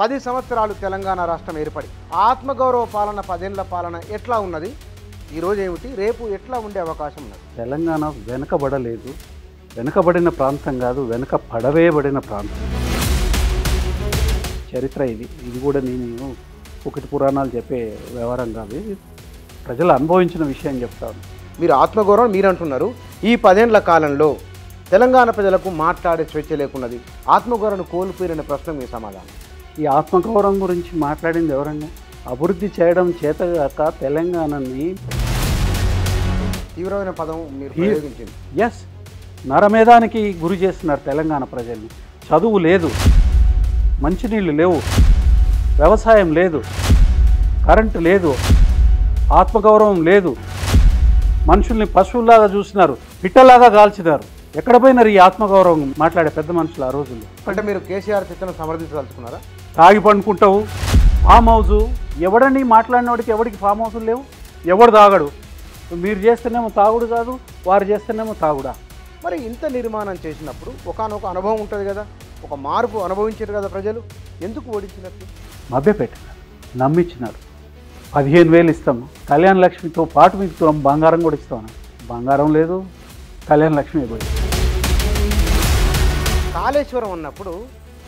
10 సంవత్సరాలు తెలంగాణ రాష్ట్రం ఏర్పడి ఆత్మగౌరవ పాలన 10 ఏళ్ల పాలన ఎట్లా ఉన్నది, ఈరోజు ఏమిటి, రేపు ఎట్లా ఉండే అవకాశం ఉన్నది? తెలంగాణ వెనుకబడలేదు, వెనుకబడిన ప్రాంతం కాదు, వెనుక పడవేయబడిన ప్రాంతం. చరిత్ర ఇది కూడా నేను ఒకటి పురాణాలు చెప్పే వ్యవహారం కాదు, ఇది ప్రజలు అనుభవించిన విషయం చెప్తాను. మీరు ఆత్మగౌరవం మీరు అంటున్నారు. ఈ 10 ఏళ్ల కాలంలో తెలంగాణ ప్రజలకు మాట్లాడే స్వేచ్ఛ లేకున్నది, ఆత్మగౌరవం కోల్పోయిన ప్రశ్న మీ సమాధానం. ఈ ఆత్మగౌరవం గురించి మాట్లాడింది ఎవరండి? అభివృద్ధి చేయడం చేతగాక తెలంగాణని తీవ్రమైన పదం మీరు ప్రయోగించింది. ఎస్, నరమేధానికి గురి చేస్తున్నారు తెలంగాణ ప్రజల్ని. చదువు లేదు, మంచినీళ్ళు లేవు, వ్యవసాయం లేదు, కరెంటు లేదు, ఆత్మగౌరవం లేదు, మనుషుల్ని పశువుల్లాగా చూసినారు, పిట్టలాగా కాల్చినారు. ఎక్కడ పోయినారు ఈ ఆత్మగౌరవం మాట్లాడే పెద్ద మనుషులు ఆ రోజుల్లో? అంటే మీరు కేసీఆర్ చిత్రం సమర్థించదలుచుకున్నారా? తాగి పండుకుంటావు, ఫామ్ హౌస్. ఎవడండి మాట్లాడిన వాడికి? ఎవడికి ఫామ్ హౌస్లు లేవు, ఎవడు తాగడు. మీరు చేస్తేనేమో తాగుడు కాదు, వారు చేస్తేనేమో తాగుడా. మరి ఇంత నిర్మాణం చేసినప్పుడు ఒకానొక అనుభవం ఉంటుంది కదా, ఒక మార్పు అనుభవించారు కదా ప్రజలు, ఎందుకు ఓడించినట్టు? మభ్యపెట్టినారు, నమ్మించినారు. 15,000 ఇస్తాము, కళ్యాణ లక్ష్మితో పాటు మీకు బంగారం కూడా ఇస్తాను. బంగారం లేదు, కళ్యాణ లక్ష్మి పోయి. కాళేశ్వరం అన్నప్పుడు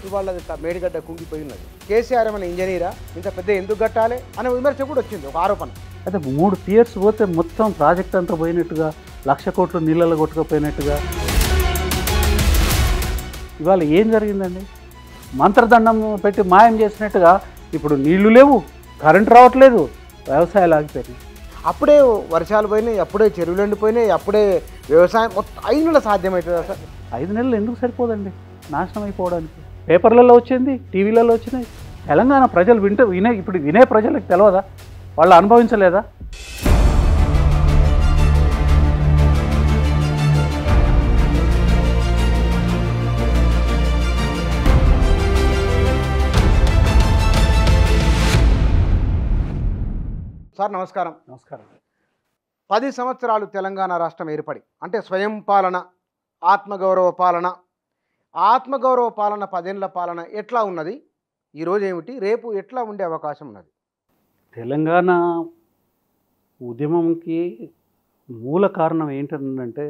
ఇవాళ మేడిగడ్డ కుంగిపోయి ఉన్నది. కేసీఆర్ ఏమైనా ఇంజనీరా, ఇంత పెద్ద ఎందుకు కట్టాలి అనే విమర్శ కూడా వచ్చింది, ఒక ఆరోపణ. అయితే 3 టియర్స్ పోతే మొత్తం ప్రాజెక్ట్ అంతా పోయినట్టుగా, 1,00,000 కోట్లు నీళ్ళలో కొట్టుకుపోయినట్టుగా. ఇవాళ ఏం జరిగిందండి? మంత్రదండం పెట్టి మాయం చేసినట్టుగా ఇప్పుడు నీళ్లు లేవు, కరెంటు రావట్లేదు, వ్యవసాయాలు ఆగిపోయినాయి. అప్పుడే వర్షాలు పోయినాయి, అప్పుడే చెరువులు ఎండిపోయినాయి, అప్పుడే వ్యవసాయం మొత్తం 5 నెలలు సాధ్యమవుతుందా సార్? 5 నెలలు ఎందుకు సరిపోదండి నాశనం అయిపోవడానికి? పేపర్లలో వచ్చింది, టీవీలలో వచ్చినాయి. తెలంగాణ ప్రజలు ఇప్పుడు వినే ప్రజలకు తెలియదా? వాళ్ళు అనుభవించలేదా? సార్ నమస్కారం. నమస్కారం. 10 సంవత్సరాలు తెలంగాణ రాష్ట్రం ఏర్పడి, అంటే స్వయం పాలన, ఆత్మగౌరవ పాలన, ఆత్మగౌరవ పాలన 10 ఏళ్ల పాలన ఎట్లా ఉన్నది, ఈరోజు ఏమిటి, రేపు ఎట్లా ఉండే అవకాశం ఉన్నది? తెలంగాణ ఉద్యమంకి మూల కారణం ఏంటంటే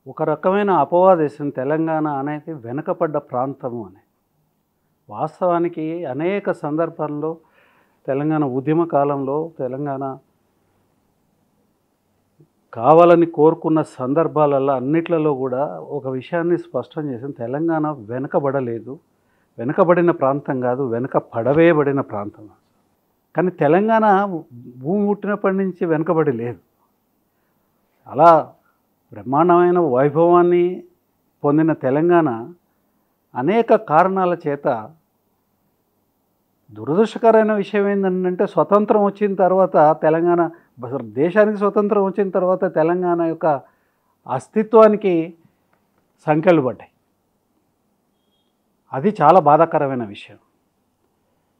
ఒక రకమైన అపవాదేశం, తెలంగాణ అనేది వెనుకబడ్డ ప్రాంతము అని. వాస్తవానికి అనేక సందర్భాల్లో తెలంగాణ ఉద్యమ కాలంలో తెలంగాణ కావాలని కోరుకున్న సందర్భాలలో అన్నిట్లలో కూడా ఒక విషయాన్ని స్పష్టం చేసింది: తెలంగాణ వెనుకబడలేదు, వెనుకబడిన ప్రాంతం కాదు, వెనుక పడవేయబడిన ప్రాంతం. కానీ తెలంగాణ భూమి పుట్టినప్పటి నుంచి వెనుకబడి లేదు. అలా బ్రహ్మాండమైన వైభవాన్ని పొందిన తెలంగాణ అనేక కారణాల చేత, దురదృష్టకరమైన విషయం ఏంటంటే స్వతంత్రం వచ్చిన తర్వాత తెలంగాణ, దేశానికి స్వతంత్రం వచ్చిన తర్వాత తెలంగాణ యొక్క అస్తిత్వానికి సంఖ్యలు పడ్డాయి. అది చాలా బాధాకరమైన విషయం.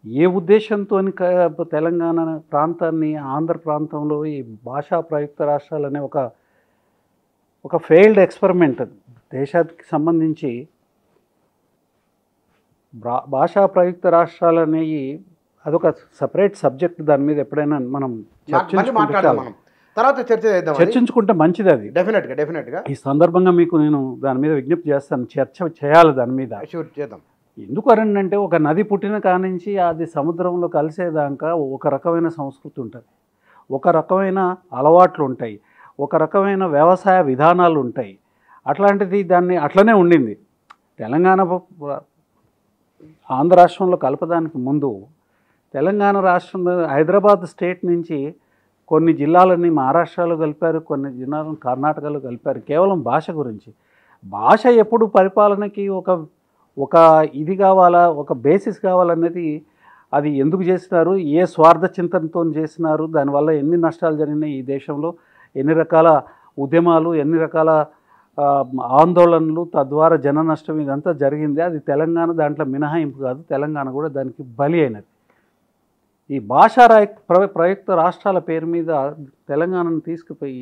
ఏ ఉద్దేశంతో తెలంగాణ ప్రాంతాన్ని, ఆంధ్ర ప్రాంతంలో ఈ భాషా ప్రయుక్త రాష్ట్రాలు అనే ఒక ఫెయిల్డ్ ఎక్స్పెరిమెంట్, దేశానికి సంబంధించి భాషా ప్రయుక్త రాష్ట్రాలు అనేవి అదొక సపరేట్ సబ్జెక్ట్. దాని మీద ఎప్పుడైనా మనం చర్చించుకుంటే మంచిది. అది డెఫినెట్గా ఈ సందర్భంగా మీకు నేను దాని మీద విజ్ఞప్తి చేస్తాను, చర్చ చేయాలి దాని మీద. చేద్దాం. ఎందుకు అనంటే ఒక నది పుట్టిన కానించి అది సముద్రంలో కలిసేదాకా ఒక రకమైన సంస్కృతి ఉంటుంది, ఒక రకమైన అలవాట్లు ఉంటాయి, ఒక రకమైన వ్యవసాయ విధానాలు ఉంటాయి. అట్లాంటిది దాన్ని అట్లనే ఉండింది. తెలంగాణ ఆంధ్ర రాష్ట్రంలో కలపడానికి ముందు తెలంగాణ రాష్ట్రంలో హైదరాబాద్ స్టేట్ నుంచి కొన్ని జిల్లాలని మహారాష్ట్రలో కలిపారు, కొన్ని జిల్లాలను కర్ణాటకలో కలిపారు, కేవలం భాష గురించి. భాష ఎప్పుడు పరిపాలనకి ఒక ఇది కావాలా, ఒక బేసిస్ కావాలన్నది అది ఎందుకు చేసినారు, ఏ స్వార్థ చింతనతో చేసినారు, దానివల్ల ఎన్ని నష్టాలు జరిగినాయి ఈ దేశంలో, ఎన్ని రకాల ఉద్యమాలు, ఎన్ని రకాల ఆందోళనలు, తద్వారా జన నష్టం, ఇదంతా జరిగింది. అది తెలంగాణ దాంట్లో మినహాయింపు కాదు, తెలంగాణ కూడా దానికి బలి అయినది. ఈ భాషా ప్రయుక్త రాష్ట్రాల పేరు మీద తెలంగాణను తీసుకుపోయి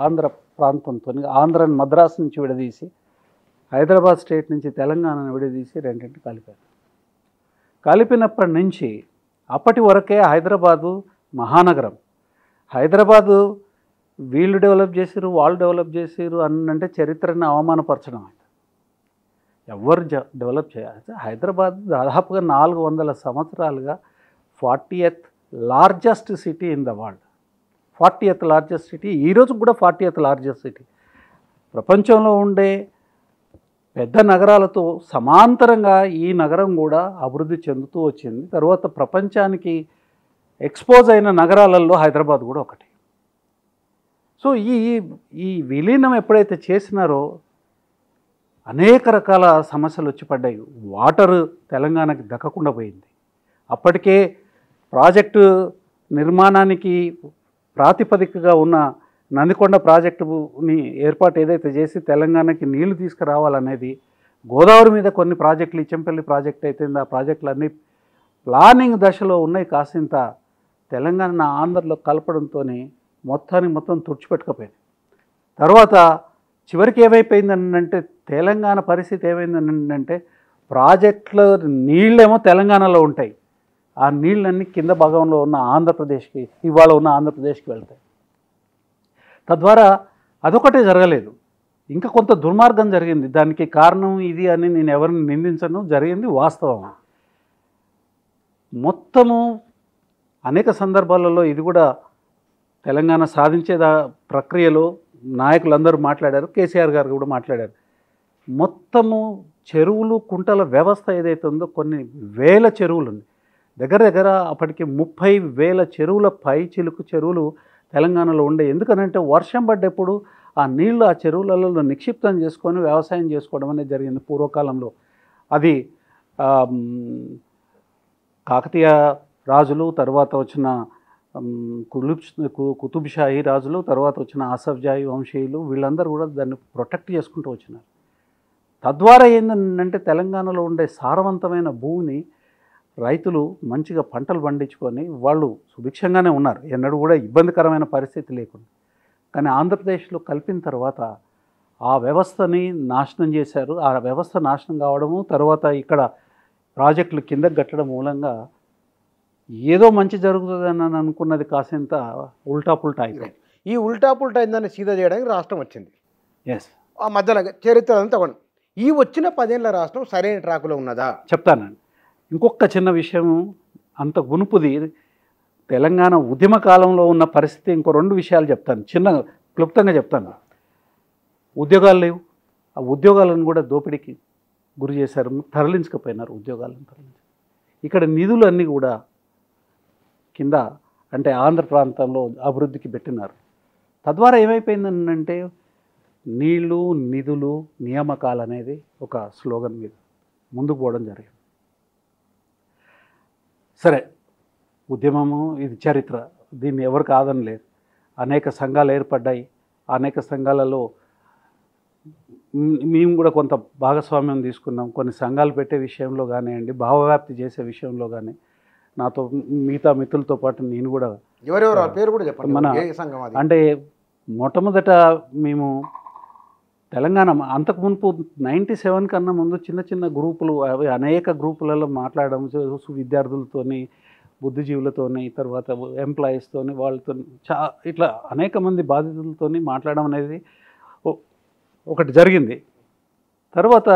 ఆంధ్ర ప్రాంతంతో, ఆంధ్రని మద్రాసు నుంచి విడదీసి హైదరాబాద్ స్టేట్ నుంచి తెలంగాణను విడదీసి రెండింటిని కలిపారు. కలిపినప్పటి నుంచి అప్పటి వరకే హైదరాబాదు మహానగరం. హైదరాబాదు వీళ్ళు డెవలప్ చేసారు, వాళ్ళు డెవలప్ చేసారు అంటే చరిత్రని అవమానపరచడం. ఎవరు డెవలప్ చేయాలి? హైదరాబాద్ దాదాపుగా 400 సంవత్సరాలుగా 40th largest city in the world. 40th largest city, ఈరోజు కూడా 40th లార్జెస్ట్ సిటీ. ప్రపంచంలో ఉండే పెద్ద నగరాలతో సమాంతరంగా ఈ నగరం కూడా అభివృద్ధి చెందుతూ వచ్చింది. తర్వాత ప్రపంచానికి ఎక్స్పోజ్ అయిన నగరాలలో హైదరాబాద్ కూడా ఒకటి. సో ఈ విలీనం ఎప్పుడైతే చేసినారో అనేక రకాల సమస్యలు వచ్చి పడ్డాయి. వాటర్ తెలంగాణకి దక్కకుండా పోయింది. అప్పటికే ప్రాజెక్టు నిర్మాణానికి ప్రాతిపదికగా ఉన్న నందికొండ ప్రాజెక్టుని ఏర్పాటు ఏదైతే చేసి తెలంగాణకి నీళ్లు తీసుకురావాలనేది, గోదావరి మీద కొన్ని ప్రాజెక్టులు, ఇచ్చంపల్లి ప్రాజెక్ట్ అయితే ఆ ప్రాజెక్టులన్నీ ప్లానింగ్ దశలో ఉన్నాయి. కాసింత తెలంగాణ ఆంధ్రలో కలపడంతో మొత్తం తుడిచిపెట్టుకపోయింది. తర్వాత చివరికి ఏమైపోయిందంటే తెలంగాణ పరిస్థితి ఏమైందంటే ప్రాజెక్టుల నీళ్ళేమో తెలంగాణలో ఉంటాయి, ఆ నీళ్ళన్నీ కింద భాగంలో ఉన్న ఆంధ్రప్రదేశ్కి, ఇవాళ ఉన్న ఆంధ్రప్రదేశ్కి వెళ్తాయి. తద్వారా అదొకటే జరగలేదు, ఇంకా కొంత దుర్మార్గం జరిగింది. దానికి కారణం ఇది అని నేను ఎవరిని నిందించను, జరిగింది వాస్తవం. మొత్తము అనేక సందర్భాలలో ఇది కూడా తెలంగాణ సాధించే ప్రక్రియలో నాయకులందరూ మాట్లాడారు, కేసీఆర్ గారు కూడా మాట్లాడారు. మొత్తము చెరువులు కుంటల వ్యవస్థ ఏదైతే ఉందో కొన్ని వేల చెరువులు ఉంది, దగ్గర అప్పటికి 30,000 చెరువుల పై చిలుకు చెరువులు తెలంగాణలో ఉండే. ఎందుకనంటే వర్షం పడ్డప్పుడు ఆ నీళ్లు ఆ చెరువులలో నిక్షిప్తం చేసుకొని వ్యవసాయం చేసుకోవడం అనేది జరిగింది పూర్వకాలంలో. అది కాకతీయ రాజులు, తర్వాత వచ్చిన కుతుబ్షాహీ రాజులు, తర్వాత వచ్చిన ఆసఫ్జాహీ వంశీయులు, వీళ్ళందరూ కూడా దాన్ని ప్రొటెక్ట్ చేసుకుంటూ వచ్చినారు. తద్వారా ఏంటంటే తెలంగాణలో ఉండే సారవంతమైన భూమిని రైతులు మంచిగా పంటలు పండించుకొని వాళ్ళు సుభిక్షంగానే ఉన్నారు, ఎన్నడూ కూడా ఇబ్బందికరమైన పరిస్థితి లేకుండా. కానీ ఆంధ్రప్రదేశ్లో కలిపిన తర్వాత ఆ వ్యవస్థని నాశనం చేశారు. ఆ వ్యవస్థ నాశనం కావడము, తర్వాత ఇక్కడ ప్రాజెక్టులు కిందకు కట్టడం మూలంగా ఏదో మంచి జరుగుతుందని అనుకున్నది కాసింత ఉల్టా పుల్టా అయిపోయింది. ఈ ఉల్టా పుల్టా అయిందని సీదా చేయడానికి రాష్ట్రం వచ్చింది. ఎస్, ఆ మధ్యలో చరిత్ర అంతా కూడా ఈ వచ్చిన 10 ఏళ్ల రాష్ట్రం సరైన ట్రాకులో ఉన్నదా? చెప్తానండి. ఇంకొక చిన్న విషయం, అంత గునుపుది తెలంగాణ ఉద్యమ కాలంలో ఉన్న పరిస్థితి. ఇంకో 2 విషయాలు చెప్తాను, చిన్న క్లుప్తంగా చెప్తాను. ఉద్యోగాలు లేవు, ఆ ఉద్యోగాలను కూడా దోపిడీకి గురి చేశారు, తరలించకపోయినారు ఉద్యోగాలను తరలించి. ఇక్కడ నిధులు అన్నీ కూడా కింద అంటే ఆంధ్ర ప్రాంతంలో అభివృద్ధికి పెట్టినారు. తద్వారా ఏమైపోయిందంటే నీళ్లు, నిధులు, నియామకాలు అనేది ఒక స్లోగన్ మీద ముందుకు పోవడం జరిగింది. సరే, ఉద్యమము ఇది చరిత్ర, దీన్ని ఎవరు కాదని లేదు. అనేక సంఘాలు ఏర్పడ్డాయి, అనేక సంఘాలలో మేము కూడా కొంత భాగస్వామ్యం తీసుకున్నాం. కొన్ని సంఘాలు పెట్టే విషయంలో కానివ్వండి, భావవ్యాప్తి చేసే విషయంలో కానీ నాతో మిగతా మిత్రులతో పాటు నేను కూడా, ఎవరెవరు పేరు కూడా చెప్పండి, మన అంటే మొట్టమొదట మేము తెలంగాణ అంతకు మునుపు 97 కన్నా ముందు చిన్న చిన్న గ్రూపులు, అవి అనేక గ్రూపులలో మాట్లాడడం, విద్యార్థులతోని, బుద్ధిజీవులతోని, తర్వాత ఎంప్లాయీస్తోని, వాళ్ళతో ఇట్లా అనేక మంది బాధితులతోని మాట్లాడడం అనేది ఒకటి జరిగింది. తర్వాత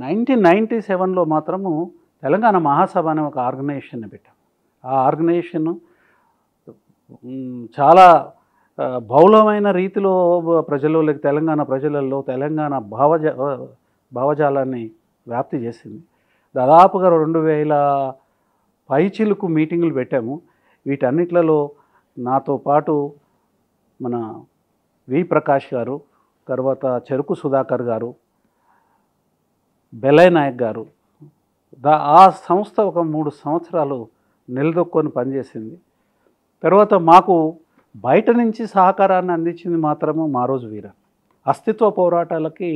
1997లో మాత్రము తెలంగాణ మహాసభ అనే ఒక ఆర్గనైజేషన్ని పెట్టాం. ఆ ఆర్గనైజేషన్ చాలా బహుళమైన రీతిలో ప్రజలలోకి, తెలంగాణ ప్రజలలో తెలంగాణ భావజాలాన్ని వ్యాప్తి చేసింది. దాదాపుగా 2000 పైచిలుకు మీటింగులు పెట్టాము. వీటన్నిట్లలో నాతో పాటు మన వి ప్రకాష్ గారు, తర్వాత చెరుకు సుధాకర్ గారు, బెలై నాయక్ గారు, ఆ సంస్థ ఒక 3 సంవత్సరాలు నిలదొక్కొని పనిచేసింది. తర్వాత మాకు బయట నుంచి సహకారాన్ని అందించింది మాత్రము మారోజు వీర. అస్తిత్వ పోరాటాలకి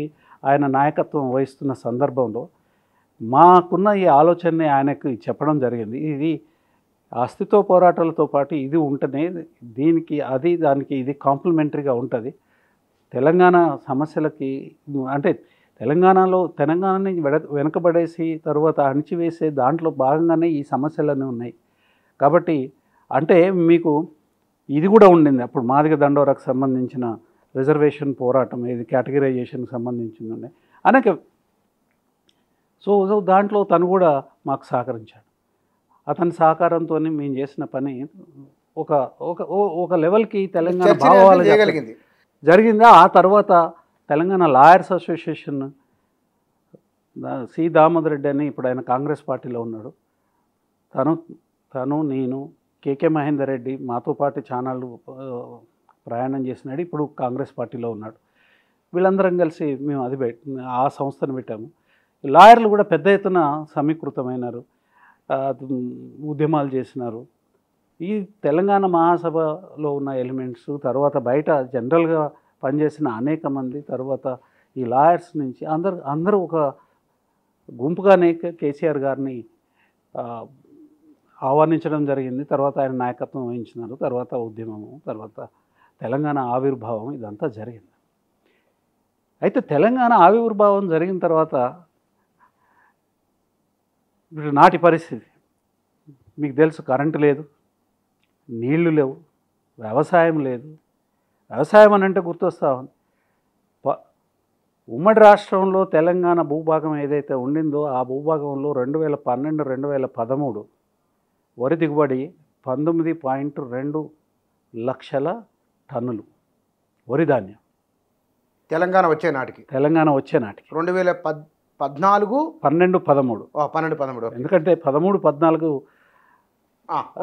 ఆయన నాయకత్వం వహిస్తున్న సందర్భంలో మాకున్న ఈ ఆలోచనని ఆయనకు చెప్పడం జరిగింది. ఇది అస్తిత్వ పోరాటాలతో పాటు ఇది ఉంటేనే దానికి ఇది కాంప్లిమెంటరీగా ఉంటుంది. తెలంగాణ సమస్యలకి అంటే తెలంగాణని వెనకబడేసి తర్వాత అణిచివేసే దాంట్లో భాగంగానే ఈ సమస్యలన్నీ ఉన్నాయి. కాబట్టి అంటే మీకు ఇది కూడా ఉండింది అప్పుడు మాదిగ దండోరకు సంబంధించిన రిజర్వేషన్ పోరాటం, ఇది కేటగిరైజేషన్కి సంబంధించింది ఉన్నాయి అనేక. సో దాంట్లో తను కూడా మాకు సహకరించాడు. అతని సహకారంతో మేము చేసిన పని ఒక ఒక ఒక లెవెల్కి తెలంగాణ చర్చని అంటే భావాలు చేయగలిగింది. జరిగిందా. ఆ తర్వాత Telangana lawyers association C Damodar Reddy అని ఇప్పుడు ఆయన కాంగ్రెస్ పార్టీలో ఉన్నాడు. తను నేను కేకే మహేందర్ రెడ్డి మాతో పాటు ఛానళ్ళు ప్రయాణం చేసినాడు, ఇప్పుడు కాంగ్రెస్ పార్టీలో ఉన్నాడు. వీళ్ళందరం కలిసి మేము ఆ సంస్థను పెట్టాము. లాయర్లు కూడా పెద్ద ఎత్తున సమీకృతమైనారు, ఉద్యమాలు చేసినారు. ఈ తెలంగాణ మహాసభలో ఉన్న ఎలిమెంట్స్, తర్వాత బయట జనరల్గా పనిచేసిన అనేక మంది, తర్వాత ఈ లాయర్స్ నుంచి అందరూ ఒక గుంపుగానే కేసీఆర్ గారిని ఆహ్వానించడం జరిగింది. తర్వాత ఆయన నాయకత్వం వహించినారు. తర్వాత ఉద్యమము, తర్వాత తెలంగాణ ఆవిర్భావం, ఇదంతా జరిగింది. అయితే తెలంగాణ ఆవిర్భావం జరిగిన తర్వాత ఇప్పుడు నాటి పరిస్థితి మీకు తెలుసు. కరెంటు లేదు, నీళ్లు లేవు, వ్యవసాయం లేదు. వ్యవసాయం అని అంటే గుర్తొస్తా ఉంది, ఉమ్మడి రాష్ట్రంలో తెలంగాణ భూభాగం ఏదైతే ఉండిందో ఆ భూభాగంలో 2012, 2013 వరి దిగుబడి 19.2 లక్షల టన్నులు వరి ధాన్యం తెలంగాణ వచ్చే నాటికి 2014, 12, 13. ఎందుకంటే 13, 14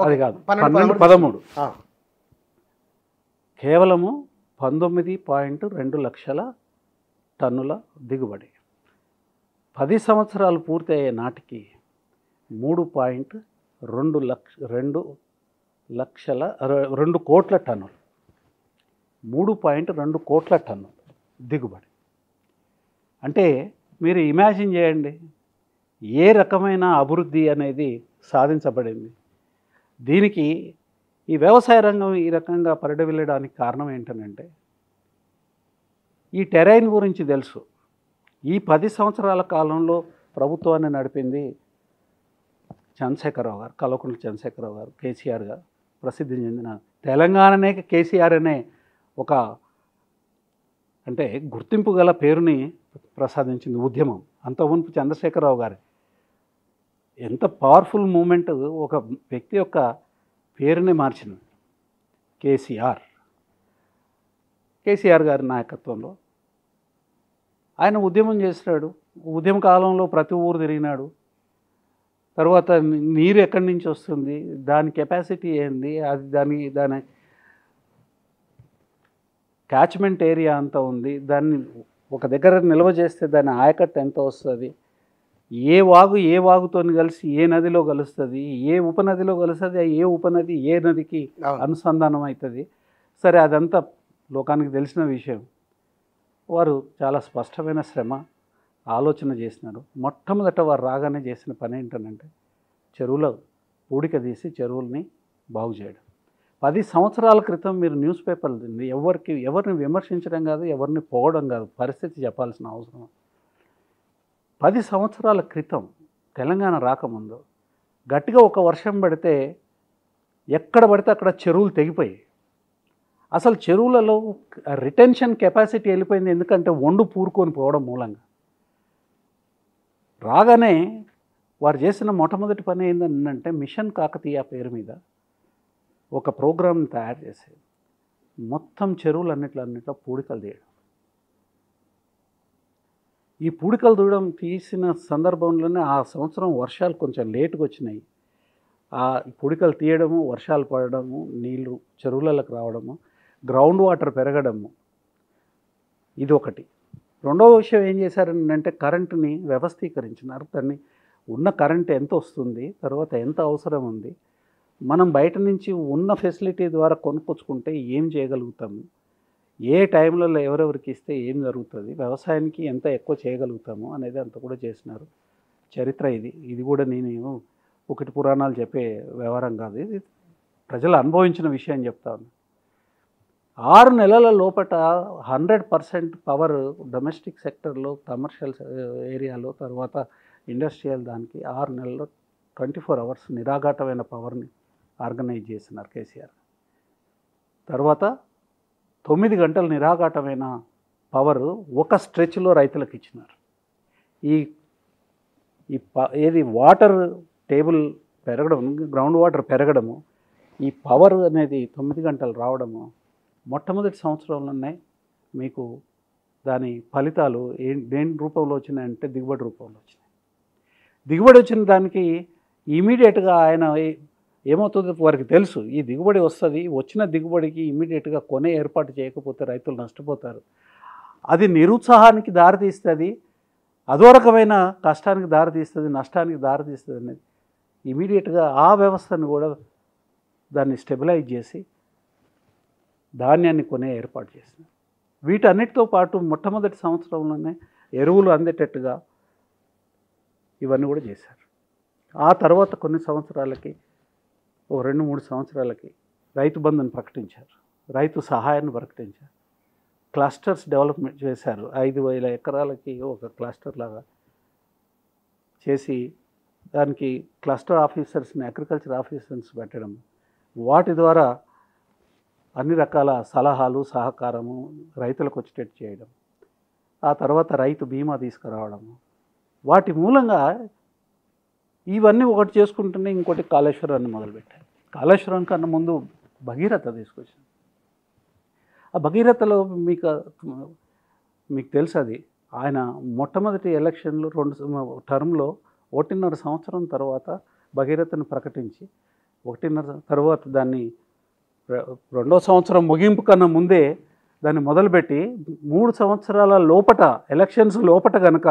అది కాదు, 12, 13 కేవలము 19.2 లక్షల టన్నుల దిగుబడి. 10 సంవత్సరాలు పూర్తి అయ్యే నాటికి 2 కోట్ల టన్నులు, 3.2 కోట్ల టన్నులు దిగుబడి. అంటే మీరు ఇమాజిన్ చేయండి ఏ రకమైన అభివృద్ధి అనేది సాధించబడింది. దీనికి ఈ వ్యవసాయ రంగం ఈ రకంగా పరిడవిల్లడానికి కారణం ఏంటనంటే ఈ టెరైన్ గురించి తెలుసు. ఈ 10 సంవత్సరాల కాలంలో ప్రభుత్వాన్ని నడిపింది చంద్రశేఖరరావు గారు, కల్వకుంట్ల చంద్రశేఖరరావు గారు, కేసీఆర్ గారు. ప్రసిద్ధి చెందిన తెలంగాణనే కేసీఆర్ అనే ఒక అంటే గుర్తింపు గల పేరుని ప్రసాదించింది ఉద్యమం. అంత మునుపు చంద్రశేఖరరావు గారు ఎంత పవర్ఫుల్ మూమెంట్, ఒక వ్యక్తి యొక్క పేరుని మార్చింది. కేసీఆర్ గారి నాయకత్వంలో ఆయన ఉద్యమం చేసినాడు. ఉద్యమ కాలంలో ప్రతి ఊరు తిరిగినాడు. తర్వాత నీరు ఎక్కడి నుంచి వస్తుంది, దాని కెపాసిటీ ఏంది, అది దాని క్యాచ్మెంట్ ఏరియా అంత ఉంది, దాన్ని ఒక దగ్గర నిల్వ చేస్తే దాని ఆయకట్టు ఎంత వస్తుంది, ఏ వాగుతో కలిసి ఏ నదిలో కలుస్తుంది, ఏ ఉపనదిలో కలుస్తుంది, ఏ ఉపనది ఏ నదికి అనుసంధానం అవుతుంది. సరే, అదంతా లోకానికి తెలిసిన విషయం. వారు చాలా స్పష్టమైన శ్రమ ఆలోచన చేసినారు. మొట్టమొదట వారు రాగానే చేసిన పని ఏంటంటే చెరువుల పూడిక తీసి చెరువుల్ని బాగు చేయడం. 10 సంవత్సరాల క్రితం మీరు న్యూస్ పేపర్లు తింది, ఎవరిని విమర్శించడం కాదు, ఎవరిని పోవడం కాదు, పరిస్థితి చెప్పాల్సిన అవసరం. 10 సంవత్సరాల క్రితం తెలంగాణ రాకముందు గట్టిగా ఒక వర్షం పడితే ఎక్కడ పడితే అక్కడ చెరువులు తెగిపోయాయి. అసలు చెరువులలో రిటెన్షన్ కెపాసిటీ వెళ్ళిపోయింది. ఎందుకంటే ఒండు పూరుకొని పోవడం మూలంగా. రాగానే వారు చేసిన మొట్టమొదటి పని ఏంటంటే మిషన్ కాకతీయ పేరు మీద ఒక ప్రోగ్రామ్ని తయారు చేసి మొత్తం చెరువులన్నిట్లో పూడికలు తీయడం. ఈ పూడికలు తీసిన సందర్భంలోనే ఆ సంవత్సరం వర్షాలు కొంచెం లేటుగా వచ్చినాయి. ఆ పూడికలు తీయడము, వర్షాలు పడడము, నీళ్లు చెరువులకు రావడము, గ్రౌండ్ వాటర్ పెరగడము, ఇది ఒకటి. రెండవ విషయం ఏం చేశారంటే కరెంటుని వ్యవస్థీకరించినారు. దాన్ని ఉన్న కరెంట్ ఎంత వస్తుంది, తర్వాత ఎంత అవసరం ఉంది, మనం బయట నుంచి ఉన్న ఫెసిలిటీ ద్వారా కొనుక్కొచ్చుకుంటే ఏం చేయగలుగుతాము, ఏ టైంలలో ఎవరెవరికి ఇస్తే ఏం జరుగుతుంది, వ్యవసాయానికి ఎంత ఎక్కువ చేయగలుగుతాము అనేది అంత కూడా చేసినారు. చరిత్ర ఇది కూడా నేను ఒకటి పురాణాలు చెప్పే వ్యవహారం కాదు, ఇది ప్రజలు అనుభవించిన విషయం చెప్తాను. 6 నెలల లోపట 100% పవర్ డొమెస్టిక్ సెక్టర్లో, కమర్షియల్ ఏరియాలో, తర్వాత ఇండస్ట్రియల్ దానికి 6 నెలల్లో 24 అవర్స్ నిరాఘాటమైన పవర్ని ఆర్గనైజ్ చేసినారు కేసీఆర్. తర్వాత 9 గంటలు నిరాఘాటమైన పవర్ ఒక స్ట్రెచ్లో రైతులకు ఇచ్చినారు. ఈ ఏది వాటర్ టేబుల్ పెరగడం, గ్రౌండ్ వాటర్ పెరగడము, ఈ పవర్ అనేది 9 గంటలు రావడము మొట్టమొదటి సంవత్సరంలోనే మీకు దాని ఫలితాలు దేని రూపంలో వచ్చినాయంటే దిగుబడి రూపంలో వచ్చినాయి. దిగుబడి వచ్చిన దానికి ఇమీడియట్గా ఆయన ఏమవుతుందో వారికి తెలుసు, ఈ దిగుబడి వస్తుంది, వచ్చిన దిగుబడికి ఇమీడియట్గా కొనే ఏర్పాటు చేయకపోతే రైతులు నష్టపోతారు, అది నిరుత్సాహానికి దారితీస్తుంది, అదో రకమైన కష్టానికి దారితీస్తుంది, నష్టానికి దారితీస్తుంది అనేది ఇమీడియట్గా ఆ వ్యవస్థను కూడా దాన్ని స్టెబిలైజ్ చేసి ధాన్యాన్ని కొనే ఏర్పాటు చేసినారు. వీటన్నిటితో పాటు మొట్టమొదటి సంవత్సరంలోనే ఎరువులు అందేటట్టుగా ఇవన్నీ కూడా చేశారు. ఆ తర్వాత కొన్ని సంవత్సరాలకి, ఓ 2-3 సంవత్సరాలకి రైతు బంధుని ప్రకటించారు, రైతు సహాయాన్ని ప్రకటించారు, క్లస్టర్స్ డెవలప్మెంట్ చేశారు. 5,000 ఎకరాలకి ఒక క్లస్టర్ లాగా చేసి దానికి క్లస్టర్ ఆఫీసర్స్ని, అగ్రికల్చర్ ఆఫీసర్స్ పెట్టడం, వాటి ద్వారా అన్ని రకాల సలహాలు, సహకారము రైతులకు వచ్చేటట్టు చేయడం, ఆ తర్వాత రైతు బీమా తీసుకురావడము, వాటి మూలంగా ఇవన్నీ ఒకటి చేసుకుంటూనే ఇంకోటి కాళేశ్వరాన్ని మొదలుపెట్టారు. కాళేశ్వరం కన్నా ముందు భగీరథ తీసుకొచ్చారు. ఆ భగీరథలో మీకు తెలుసు, అది ఆయన మొట్టమొదటి ఎలక్షన్లు 2 టర్మ్లో 1.5 సంవత్సరం తర్వాత భగీరథను ప్రకటించి 1.5 తర్వాత దాన్ని 2వ సంవత్సరం ముగింపు కన్నా ముందే దాన్ని మొదలుపెట్టి 3 సంవత్సరాల లోపట, ఎలక్షన్స్ లోపట కనుక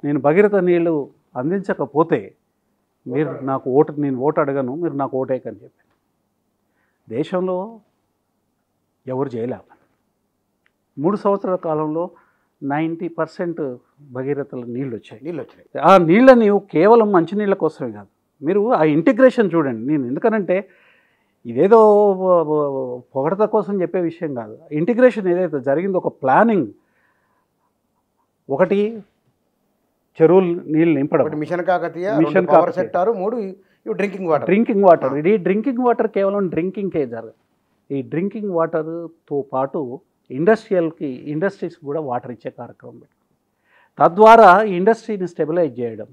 నేను భగీరథ నీళ్ళు అందించకపోతే నేను ఓటు అడగను, మీరు నాకు ఓటేయకని చెప్పాను. దేశంలో ఎవరు చేయలేకపోయారు. 3 సంవత్సరాల కాలంలో 90% భగీరథల నీళ్ళు వచ్చాయి. ఆ నీళ్ళని కేవలం మంచినీళ్ళ కోసమే కాదు, మీరు ఆ ఇంటిగ్రేషన్ చూడండి. నేను ఎందుకనంటే ఇదేదో పొగడత కోసం చెప్పే విషయం కాదు. ఇంటిగ్రేషన్ ఏదైతే జరిగిందో, ఒక ప్లానింగ్, ఒకటి చెరువులు నీళ్ళు నింపడం, mission Kakatiya, power sector, 3 drinking water. ఇది డ్రింకింగ్ వాటర్ కేవలం డ్రింకింగ్కే జరగదు. ఈ డ్రింకింగ్ వాటర్తో పాటు ఇండస్ట్రీస్కి కూడా వాటర్ ఇచ్చే కార్యక్రమం పెట్టారు. తద్వారా ఇండస్ట్రీని స్టెబిలైజ్ చేయడం,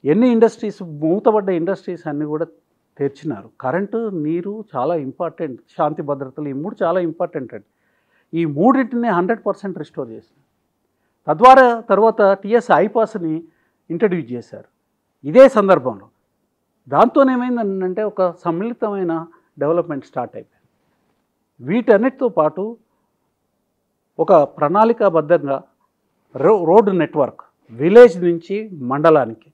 ఎన్ని ఇండస్ట్రీస్, మూతపడ్డ ఇండస్ట్రీస్ అన్నీ కూడా తెచ్చినారు. కరెంటు, నీరు చాలా ఇంపార్టెంట్, శాంతి భద్రతలు, ఈ 3 చాలా ఇంపార్టెంట్ అండి. ఈ 3టిని 100% రిస్టోర్ చేసినారు. తద్వారా తర్వాత టీఎస్ ఐపాస్ని ఇంట్రడ్యూస్ చేశారు ఇదే సందర్భంలో. దాంతోనేమైందంటే ఒక సమ్మిళితమైన డెవలప్మెంట్ స్టార్ట్ అయిపోయింది. వీటన్నిటితో పాటు ఒక ప్రణాళికాబద్ధంగా రోడ్డు నెట్వర్క్, విలేజ్ నుంచి మండలానికి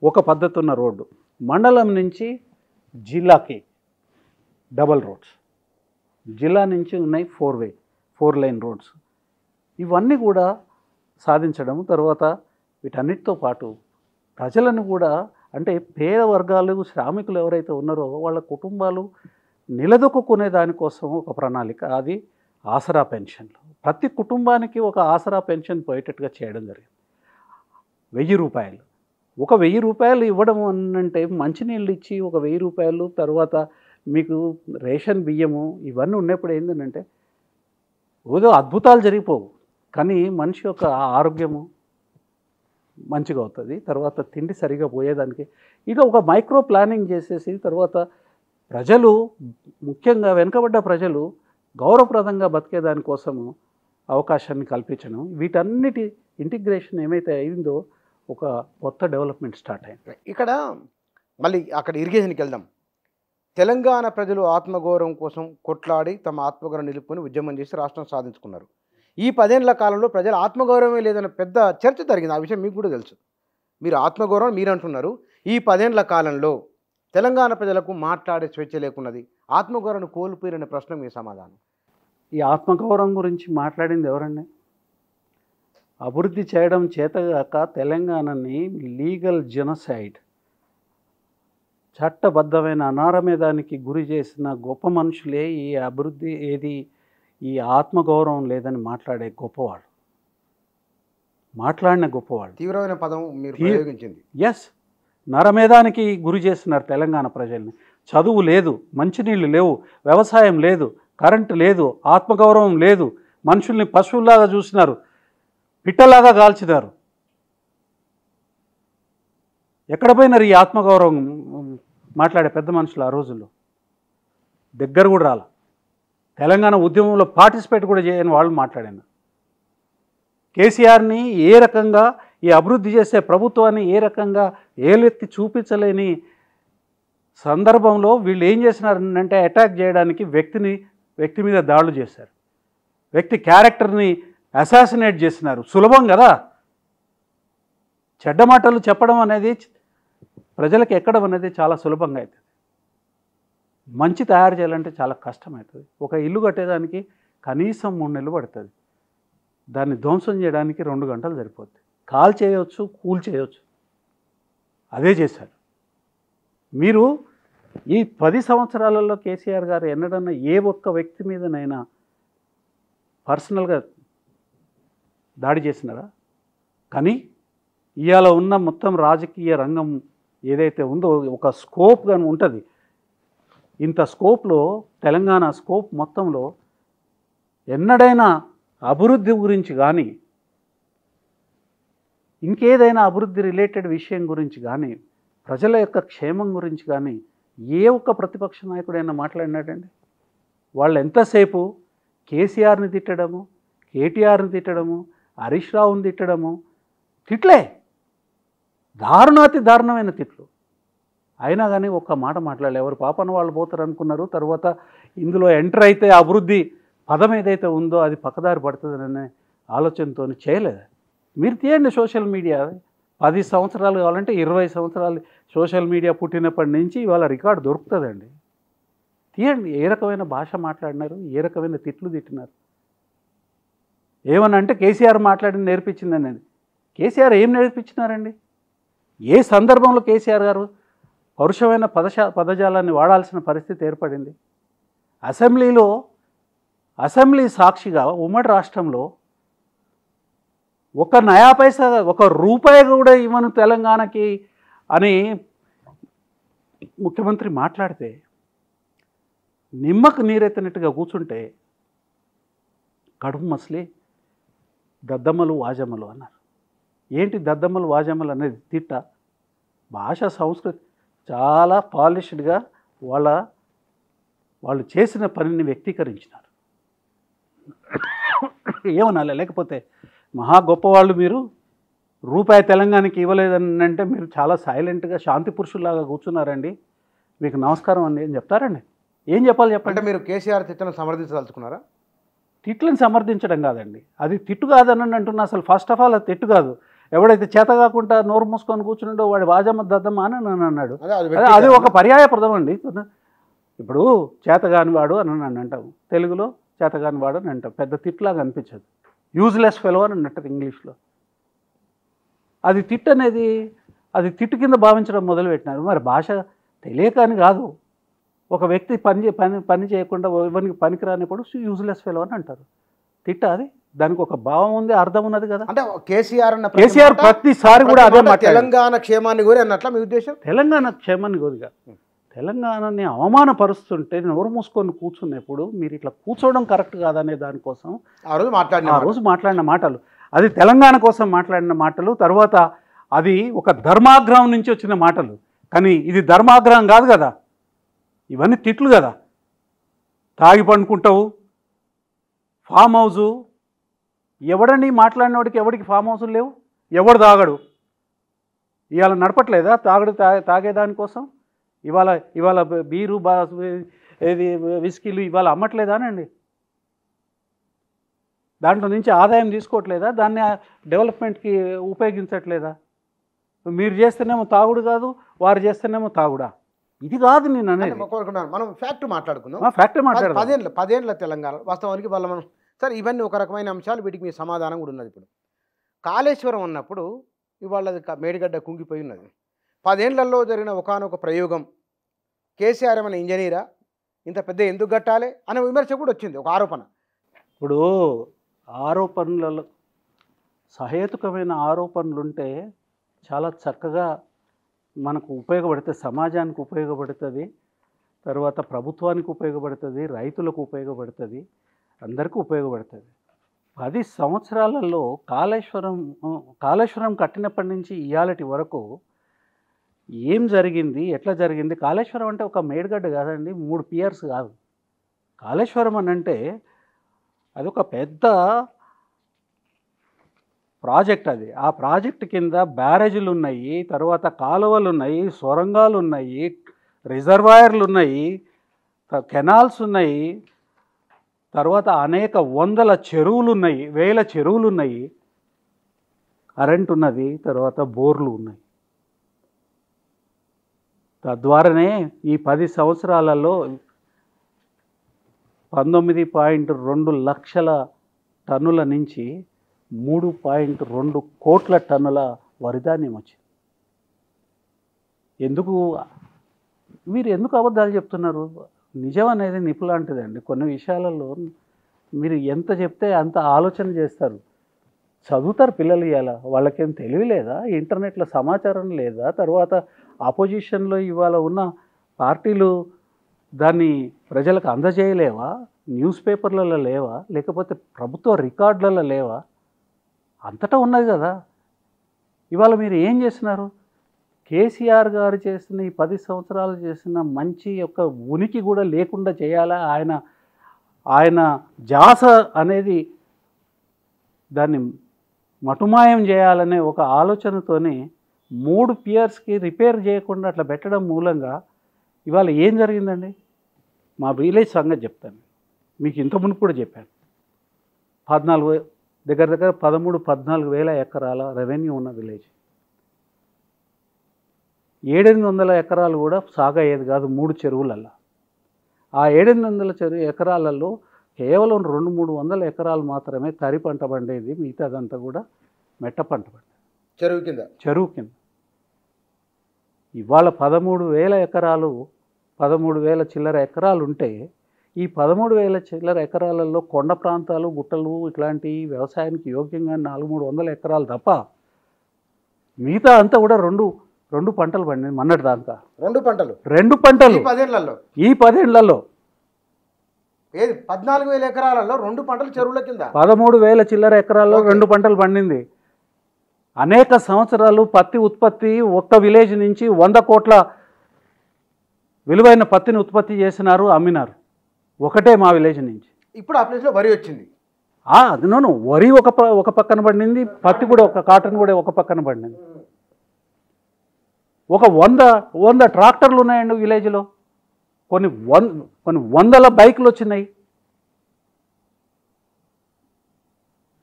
ఒక పద్ధతి ఉన్న రోడ్డు, మండలం నుంచి జిల్లాకి డబల్ రోడ్స్, జిల్లా నుంచి ఉన్నాయి 4 లైన్ రోడ్స్, ఇవన్నీ కూడా సాధించడం. తర్వాత వీటన్నిటితో పాటు ప్రజలను కూడా, అంటే పేద వర్గాలు, శ్రామికులు ఎవరైతే ఉన్నారో వాళ్ళ కుటుంబాలు నిలదొక్కునే దానికోసం ఒక ప్రణాళిక, అది ఆసరా పెన్షన్లు. ప్రతి కుటుంబానికి ఒక ఆసరా పెన్షన్ పోయేటట్టుగా చేయడం జరిగింది. 1000 రూపాయలు, ఒక 1000 రూపాయలు ఇవ్వడం అంటే మంచినీళ్ళు ఇచ్చి ఒక 1000 రూపాయలు, తర్వాత మీకు రేషన్ బియ్యము ఇవన్నీ ఉన్నప్పుడు ఏంటంటే ఏదో అద్భుతాలు జరిగిపోవు, కానీ మనిషి యొక్క ఆరోగ్యము మంచిగా అవుతుంది. తర్వాత తిండి సరిగా పోయేదానికి ఇట్లా ఒక మైక్రో ప్లానింగ్ చేసేసి, తర్వాత ప్రజలు, ముఖ్యంగా వెనుకబడ్డ ప్రజలు గౌరవప్రదంగా బతికేదానికోసము అవకాశాన్ని కల్పించడం, వీటన్నిటి ఇంటిగ్రేషన్ ఏమైతే అయిందో ఒక కొత్త డెవలప్మెంట్ స్టార్ట్ అయింది. ఇక్కడ మళ్ళీ అక్కడ ఇరిగేషన్కి వెళ్దాం. తెలంగాణ ప్రజలు ఆత్మగౌరవం కోసం కొట్లాడి తమ ఆత్మగౌరవం నిలుపుకొని ఉద్యమం చేసి రాష్ట్రం సాధించుకున్నారు. ఈ 10 ఏళ్ల కాలంలో ప్రజల ఆత్మగౌరవమే లేదన్న పెద్ద చర్చ జరిగింది. ఆ విషయం మీకు కూడా తెలుసు. మీరు ఆత్మగౌరవం మీరు అంటున్నారు. ఈ 10 ఏళ్ల కాలంలో తెలంగాణ ప్రజలకు మాట్లాడే స్వేచ్ఛ లేకున్నది, ఆత్మగౌరవం కోల్పోయిన ప్రశ్న మీ సమాధానం. ఈ ఆత్మగౌరవం గురించి మాట్లాడింది ఎవరండి? అభివృద్ధి చేయడం చేతగాక తెలంగాణని లీగల్ జెనోసైడ్, చట్టబద్ధమైన అనారమేదానికి గురి చేసిన గొప్ప మనుషులే ఈ అభివృద్ధి ఈ ఆత్మగౌరవం లేదని మాట్లాడే గొప్పవాళ్ళు, మాట్లాడిన గొప్పవాళ్ళు. తీవ్రమైన పదం మీరు ప్రయోగించింది. ఎస్, నరమేధానికి గురి చేస్తున్నారు తెలంగాణ ప్రజల్ని. చదువు లేదు, మంచినీళ్ళు లేవు, వ్యవసాయం లేదు, కరెంటు లేదు, ఆత్మగౌరవం లేదు, మనుషుల్ని పశువుల్లాగా చూసినారు, పిట్టలాగా కాల్చినారు. ఎక్కడ పోయినారు ఈ ఆత్మగౌరవం మాట్లాడే పెద్ద మనుషులు? ఆ రోజుల్లో దగ్గర కూడా రాల. తెలంగాణ ఉద్యమంలో పార్టిసిపేట్ కూడా చేయని వాళ్ళు మాట్లాడాను. కేసీఆర్ని ఏ రకంగా, ఈ అభివృద్ధి చేసే ప్రభుత్వాన్ని ఏ రకంగా ఏలెత్తి చూపించలేని సందర్భంలో వీళ్ళు ఏం చేసినారంటే అటాక్ చేయడానికి వ్యక్తి మీద దాడులు చేశారు. వ్యక్తి క్యారెక్టర్ని అసాసినేట్ చేసినారు. సులభం కదా, చెడ్డ మాటలు చెప్పడం అనేది ప్రజలకు ఎక్కడం అనేది చాలా సులభంగా అవుతుంది. మంచి తయారు చేయాలంటే చాలా కష్టమవుతుంది. ఒక ఇల్లు కట్టేదానికి కనీసం 3 నెలలు పడుతుంది. దాన్ని ధ్వంసం చేయడానికి 2 గంటలు సరిపోద్ది. కాల్ చేయవచ్చు, కూల్ చేయవచ్చు. అదే చేశారు. మీరు ఈ 10 సంవత్సరాలలో కేసీఆర్ గారు ఎన్నడన్నా ఏ ఒక్క వ్యక్తి మీదనైనా పర్సనల్గా దాడి చేసినారా? కానీ ఇవాళ ఉన్న మొత్తం రాజకీయ రంగం ఏదైతే ఉందో ఒక స్కోప్ కానీ ఉంటుంది. ఇంత స్కోప్లో తెలంగాణ స్కోప్ మొత్తంలో ఎన్నడైనా అభివృద్ధి గురించి కానీ ఇంకేదైనా అభివృద్ధి రిలేటెడ్ విషయం గురించి కానీ ప్రజల యొక్క క్షేమం గురించి కానీ ఏ ఒక్క ప్రతిపక్ష నాయకుడైనా మాట్లాడినాడండి? వాళ్ళు ఎంతసేపు కేసీఆర్ని తిట్టడము, కేటీఆర్ని తిట్టడము, హరీష్ రావుని తిట్టడము, తిట్లే, దారుణాతి దారుణమైన తిట్లు. అయినా కానీ ఒక్క మాట మాట్లాడలే. ఎవరు పాపన వాళ్ళు పోతారు అనుకున్నారు. తర్వాత ఇందులో ఎంటర్ అయితే అభివృద్ధి పదం ఏదైతే ఉందో అది పక్కదారి పడుతుందనే ఆలోచనతో చేయలేదు. మీరు తీయండి సోషల్ మీడియా. 10 సంవత్సరాలు కావాలంటే 20 సంవత్సరాలు సోషల్ మీడియా పుట్టినప్పటి నుంచి ఇవాళ రికార్డు దొరుకుతుందండి. తీయండి, ఏ రకమైన భాష మాట్లాడినారు, ఏ రకమైన తిట్లు తిట్టినారు. ఏమనంటే కేసీఆర్ మాట్లాడి నేర్పించిందని. అది కేసీఆర్ ఏం నేర్పించినారండి? ఏ సందర్భంలో కేసీఆర్ గారు పరుషమైన పదజాలాన్ని వాడాల్సిన పరిస్థితి ఏర్పడింది? అసెంబ్లీ సాక్షిగా ఉమ్మడి రాష్ట్రంలో ఒక నయా పైసా, ఒక రూపాయి కూడా ఇవ్వను తెలంగాణకి అని ముఖ్యమంత్రి మాట్లాడితే నిమ్మకు నీరెత్తినట్టుగా కూర్చుంటే కడుపు మసలి దద్దమ్మలు వాజమ్మలు అన్నారు. ఏంటి దద్దమ్మలు వాజమ్మలు అనేది తిట్ట? భాష సంస్కృతి చాలా పాలిష్డ్గా వాళ్ళు చేసిన పనిని వ్యక్తీకరించినారు. ఏమనాలి? లేకపోతే మహా గొప్పవాళ్ళు మీరు రూపాయి తెలంగాణకి ఇవ్వలేదని అంటే మీరు చాలా సైలెంట్గా శాంతి పురుషుల్లాగా కూర్చున్నారండి, మీకు నమస్కారం అండి ఏం చెప్తారండి? ఏం చెప్పాలి చెప్పండి? అంటే మీరు కేసీఆర్ తిట్టును సమర్థించదలుచుకున్నారా? తిట్లను సమర్థించడం కాదండి, అది తిట్టు కాదని అంటున్నా. అసలు ఫస్ట్ ఆఫ్ ఆల్ అది తిట్టు కాదు. ఎవడైతే చేత కాకుండా నోరు మూసుకొని కూర్చున్నాడో వాడి వాజమ్మ దద్దమ్మ అని నన్ను అన్నాడు. అది ఒక పర్యాయ పదం అండి. ఇప్పుడు చేతగాని వాడు అని నన్ను అంటాము, తెలుగులో చేతగాని వాడు అని అంటాం. పెద్ద తిట్లాగా అనిపించదు. యూజ్లెస్ ఫెలో అని అంటారు ఇంగ్లీష్లో. అది తిట్టు అనేది అది తిట్టు కింద భావించడం మొదలుపెట్టినారు. మరి భాష తెలియక అని కాదు. ఒక వ్యక్తి పని చేయకుండా ఎవరికి పనికిరానిప్పుడు యూజ్లెస్ ఫెలో అని అంటారు. తిట్ట అది, దానికి ఒక భావం ఉంది, అర్థం ఉన్నది కదా. అంటే కేసీఆర్ ప్రతిసారి కూడా అదే తెలంగాణ క్షేమాన్ని కోరి అన్నట్ల మీ ఉద్దేశం? తెలంగాణ క్షేమాన్ని కోరిగా తెలంగాణని అవమానపరుస్తుంటే నోరు మూసుకొని కూర్చున్నప్పుడు మీరు ఇట్లా కూర్చోవడం కరెక్ట్ కాదనే దానికోసం ఆ రోజు మాట్లాడిన మాటలు, అది తెలంగాణ కోసం మాట్లాడిన మాటలు. తర్వాత అది ఒక ధర్మాగ్రహం నుంచి వచ్చిన మాటలు. కానీ ఇది ధర్మాగ్రహం కాదు కదా, ఇవన్నీ తిట్లు కదా. తాగి పండుకుంటావు, ఫామ్ హౌజు, ఎవడని మాట్లాడినోడికి ఎవడికి ఫామ్ హౌజులు లేవు, ఎవడు తాగడు. ఇవాళ నడపట్లేదా తాగేదానికోసం? ఇవాళ బీరు ఏది విస్కీలు ఇవాళ అమ్మట్లేదానండి? దాంట్లో నుంచి ఆదాయం తీసుకోవట్లేదా? దాన్ని డెవలప్మెంట్కి ఉపయోగించట్లేదా? మీరు చేస్తేనేమో తాగుడు కాదు, వారు చేస్తేనేమో తాగుడా? ఇది కాదు నేను అనేది. మనం ఫ్యాక్ట్ మాట్లాడుకుందాం. ఫ్యాక్ట్ మాట్లాడదాం. 10 ఏళ్ళ తెలంగాణ వాస్తవానికి వాళ్ళ మనం సార్ ఇవన్నీ ఒక రకమైన అంశాలు, వీటికి మీ సమాధానం కూడా ఉన్నది. ఇప్పుడు కాళేశ్వరం ఉన్నప్పుడు ఇవాళ అది మేడిగడ్డ కుంగిపోయి ఉన్నది. 10 ఏళ్లలో జరిగిన ఒకానొక ప్రయోగం కేసీఆర్ ఏమైనా ఇంజనీరా, ఇంత పెద్ద ఎందుకు కట్టాలి అనే విమర్శ కూడా వచ్చింది, ఒక ఆరోపణ. ఇప్పుడు ఆరోపణలలో సహేతుకమైన ఆరోపణలుంటే చాలా చక్కగా మనకు ఉపయోగపడుతుంది, సమాజానికి ఉపయోగపడుతుంది, తర్వాత ప్రభుత్వానికి ఉపయోగపడుతుంది, రైతులకు ఉపయోగపడుతుంది, అందరికీ ఉపయోగపడుతుంది. 10 సంవత్సరాలలో కాళేశ్వరం కట్టినప్పటి నుంచి ఇవాళటి వరకు ఏం జరిగింది, ఎట్లా జరిగింది? కాళేశ్వరం అంటే ఒక మేడిగడ్డ కాదండి, 3 పియర్స్ కాదు. కాళేశ్వరం అని అంటే అదొక పెద్ద ప్రాజెక్ట్. అది ఆ ప్రాజెక్ట్ కింద బ్యారేజీలు ఉన్నాయి, తర్వాత కాలువలు ఉన్నాయి, సొరంగాలు ఉన్నాయి, రిజర్వాయర్లు ఉన్నాయి, కెనాల్స్ ఉన్నాయి, తర్వాత అనేక వందల చెరువులు ఉన్నాయి, వేల చెరువులు ఉన్నాయి, కరెంట్ ఉన్నది, తర్వాత బోర్లు ఉన్నాయి. తద్వారానే ఈ 10 సంవత్సరాలలో 19.2 లక్షల టన్నుల నుంచి 3.2 కోట్ల టన్నుల వరిధాన్యం వచ్చింది. మీరు ఎందుకు అబద్ధాలు చెప్తున్నారు? నిజం అనేది నిప్పు లాంటిదండి. కొన్ని విషయాలలో మీరు ఎంత చెప్తే అంత ఆలోచన చేస్తారు, చదువుతారు పిల్లలు. ఇవాళ వాళ్ళకేం తెలివి లేదా? ఇంటర్నెట్లో సమాచారం లేదా? తర్వాత ఆపోజిషన్లో ఇవాళ ఉన్న పార్టీలు దాన్ని ప్రజలకు అందజేయలేవా? న్యూస్ పేపర్లలో లేవా? లేకపోతే ప్రభుత్వ రికార్డులలో లేవా? అంతటా ఉన్నది కదా. ఇవాళ మీరు ఏం చేస్తున్నారు? కేసీఆర్ గారు చేసిన ఈ 10 సంవత్సరాలు చేసిన మంచి యొక్క ఉనికి కూడా లేకుండా చేయాలా? ఆయన జాస అనేది దాన్ని మటుమాయం చేయాలనే ఒక ఆలోచనతోనే 3 పియర్స్కి రిపేర్ చేయకుండా అట్లా పెట్టడం మూలంగా ఇవాళ ఏం జరిగిందండి? మా విలేజ్ సంగతి చెప్తాను మీకు. ఇంత ముందు కూడా చెప్పాను. 13 14 వేల ఎకరాల రెవెన్యూ ఉన్న విలేజ్. 700 ఎకరాలు కూడా సాగు అయ్యేది కాదు 3 చెరువులల్లో. ఆ 700 ఎకరాలలో కేవలం 200-300 ఎకరాలు మాత్రమే తరి పంట పండేది, మిగతాదంతా కూడా మెట్ట పంట పండేది, చెరువు కింద. ఇవాళ 13,000 ఎకరాలు, 13,000 చిల్లర ఎకరాలు ఉంటే ఈ 13,000 చిల్లర ఎకరాలలో కొండ ప్రాంతాలు, గుట్టలు ఇట్లాంటి వ్యవసాయానికి యోగ్యంగా 400-300 ఎకరాలు తప్ప మిగతా అంతా కూడా రెండు పంటలు పండింది మొన్నటి దాకా. 2 పంటలు ఈ 10 ఏళ్లలో. 14,000 ఎకరాలలో 2 పంటలు చెరువుల కింద. 13,000 చిల్లర ఎకరాల్లో 2 పంటలు పండింది. అనేక సంవత్సరాలు పత్తి ఉత్పత్తి ఒక్క విలేజ్ నుంచి 100 కోట్ల విలువైన పత్తిని ఉత్పత్తి చేసినారు, అమ్మినారు ఒకటే మా విలేజ్ నుంచి. ఇప్పుడు ఆ ప్లేస్లో వరి వచ్చింది. నోను వరి ఒక పక్కన పండింది, పత్తి కూడా కాటన్ కూడా ఒక పక్కన పండింది. ఒక 100 ట్రాక్టర్లు ఉన్నాయండి విలేజ్లో. కొన్ని వందల బైకులు వచ్చినాయి.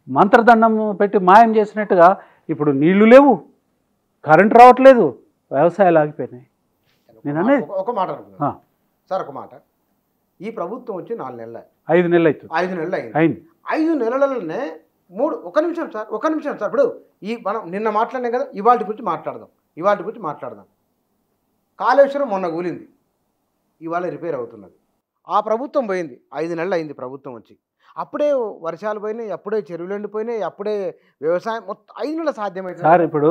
మంత్రదండం పెట్టి మాయం చేసినట్టుగా ఇప్పుడు నీళ్లు లేవు, కరెంట్ రావట్లేదు, వ్యవసాయాలు ఆగిపోయినాయి. నేను అనేది ఒక మాట సార్, ఒక మాట. ఈ ప్రభుత్వం వచ్చి 4 నెలలు, 5 నెలలు అవుతుంది. 5 నెలలు అయింది. 5 నెలలలోనే ఒక నిమిషం సార్. ఇప్పుడు మనం నిన్న మాట్లాడినాం కదా, ఇవాళ గురించి మాట్లాడదాం. కాళేశ్వరం మొన్న కూలింది, ఇవాళ రిపేర్ అవుతున్నది. ఆ ప్రభుత్వం పోయింది, 5 నెలలు అయింది ప్రభుత్వం వచ్చి. అప్పుడే వర్షాలు పోయినాయి, అప్పుడే చెరువులు ఎండిపోయినాయి, అప్పుడే వ్యవసాయం మొత్తం 5 నెలలు సాధ్యమైంది సార్. ఇప్పుడు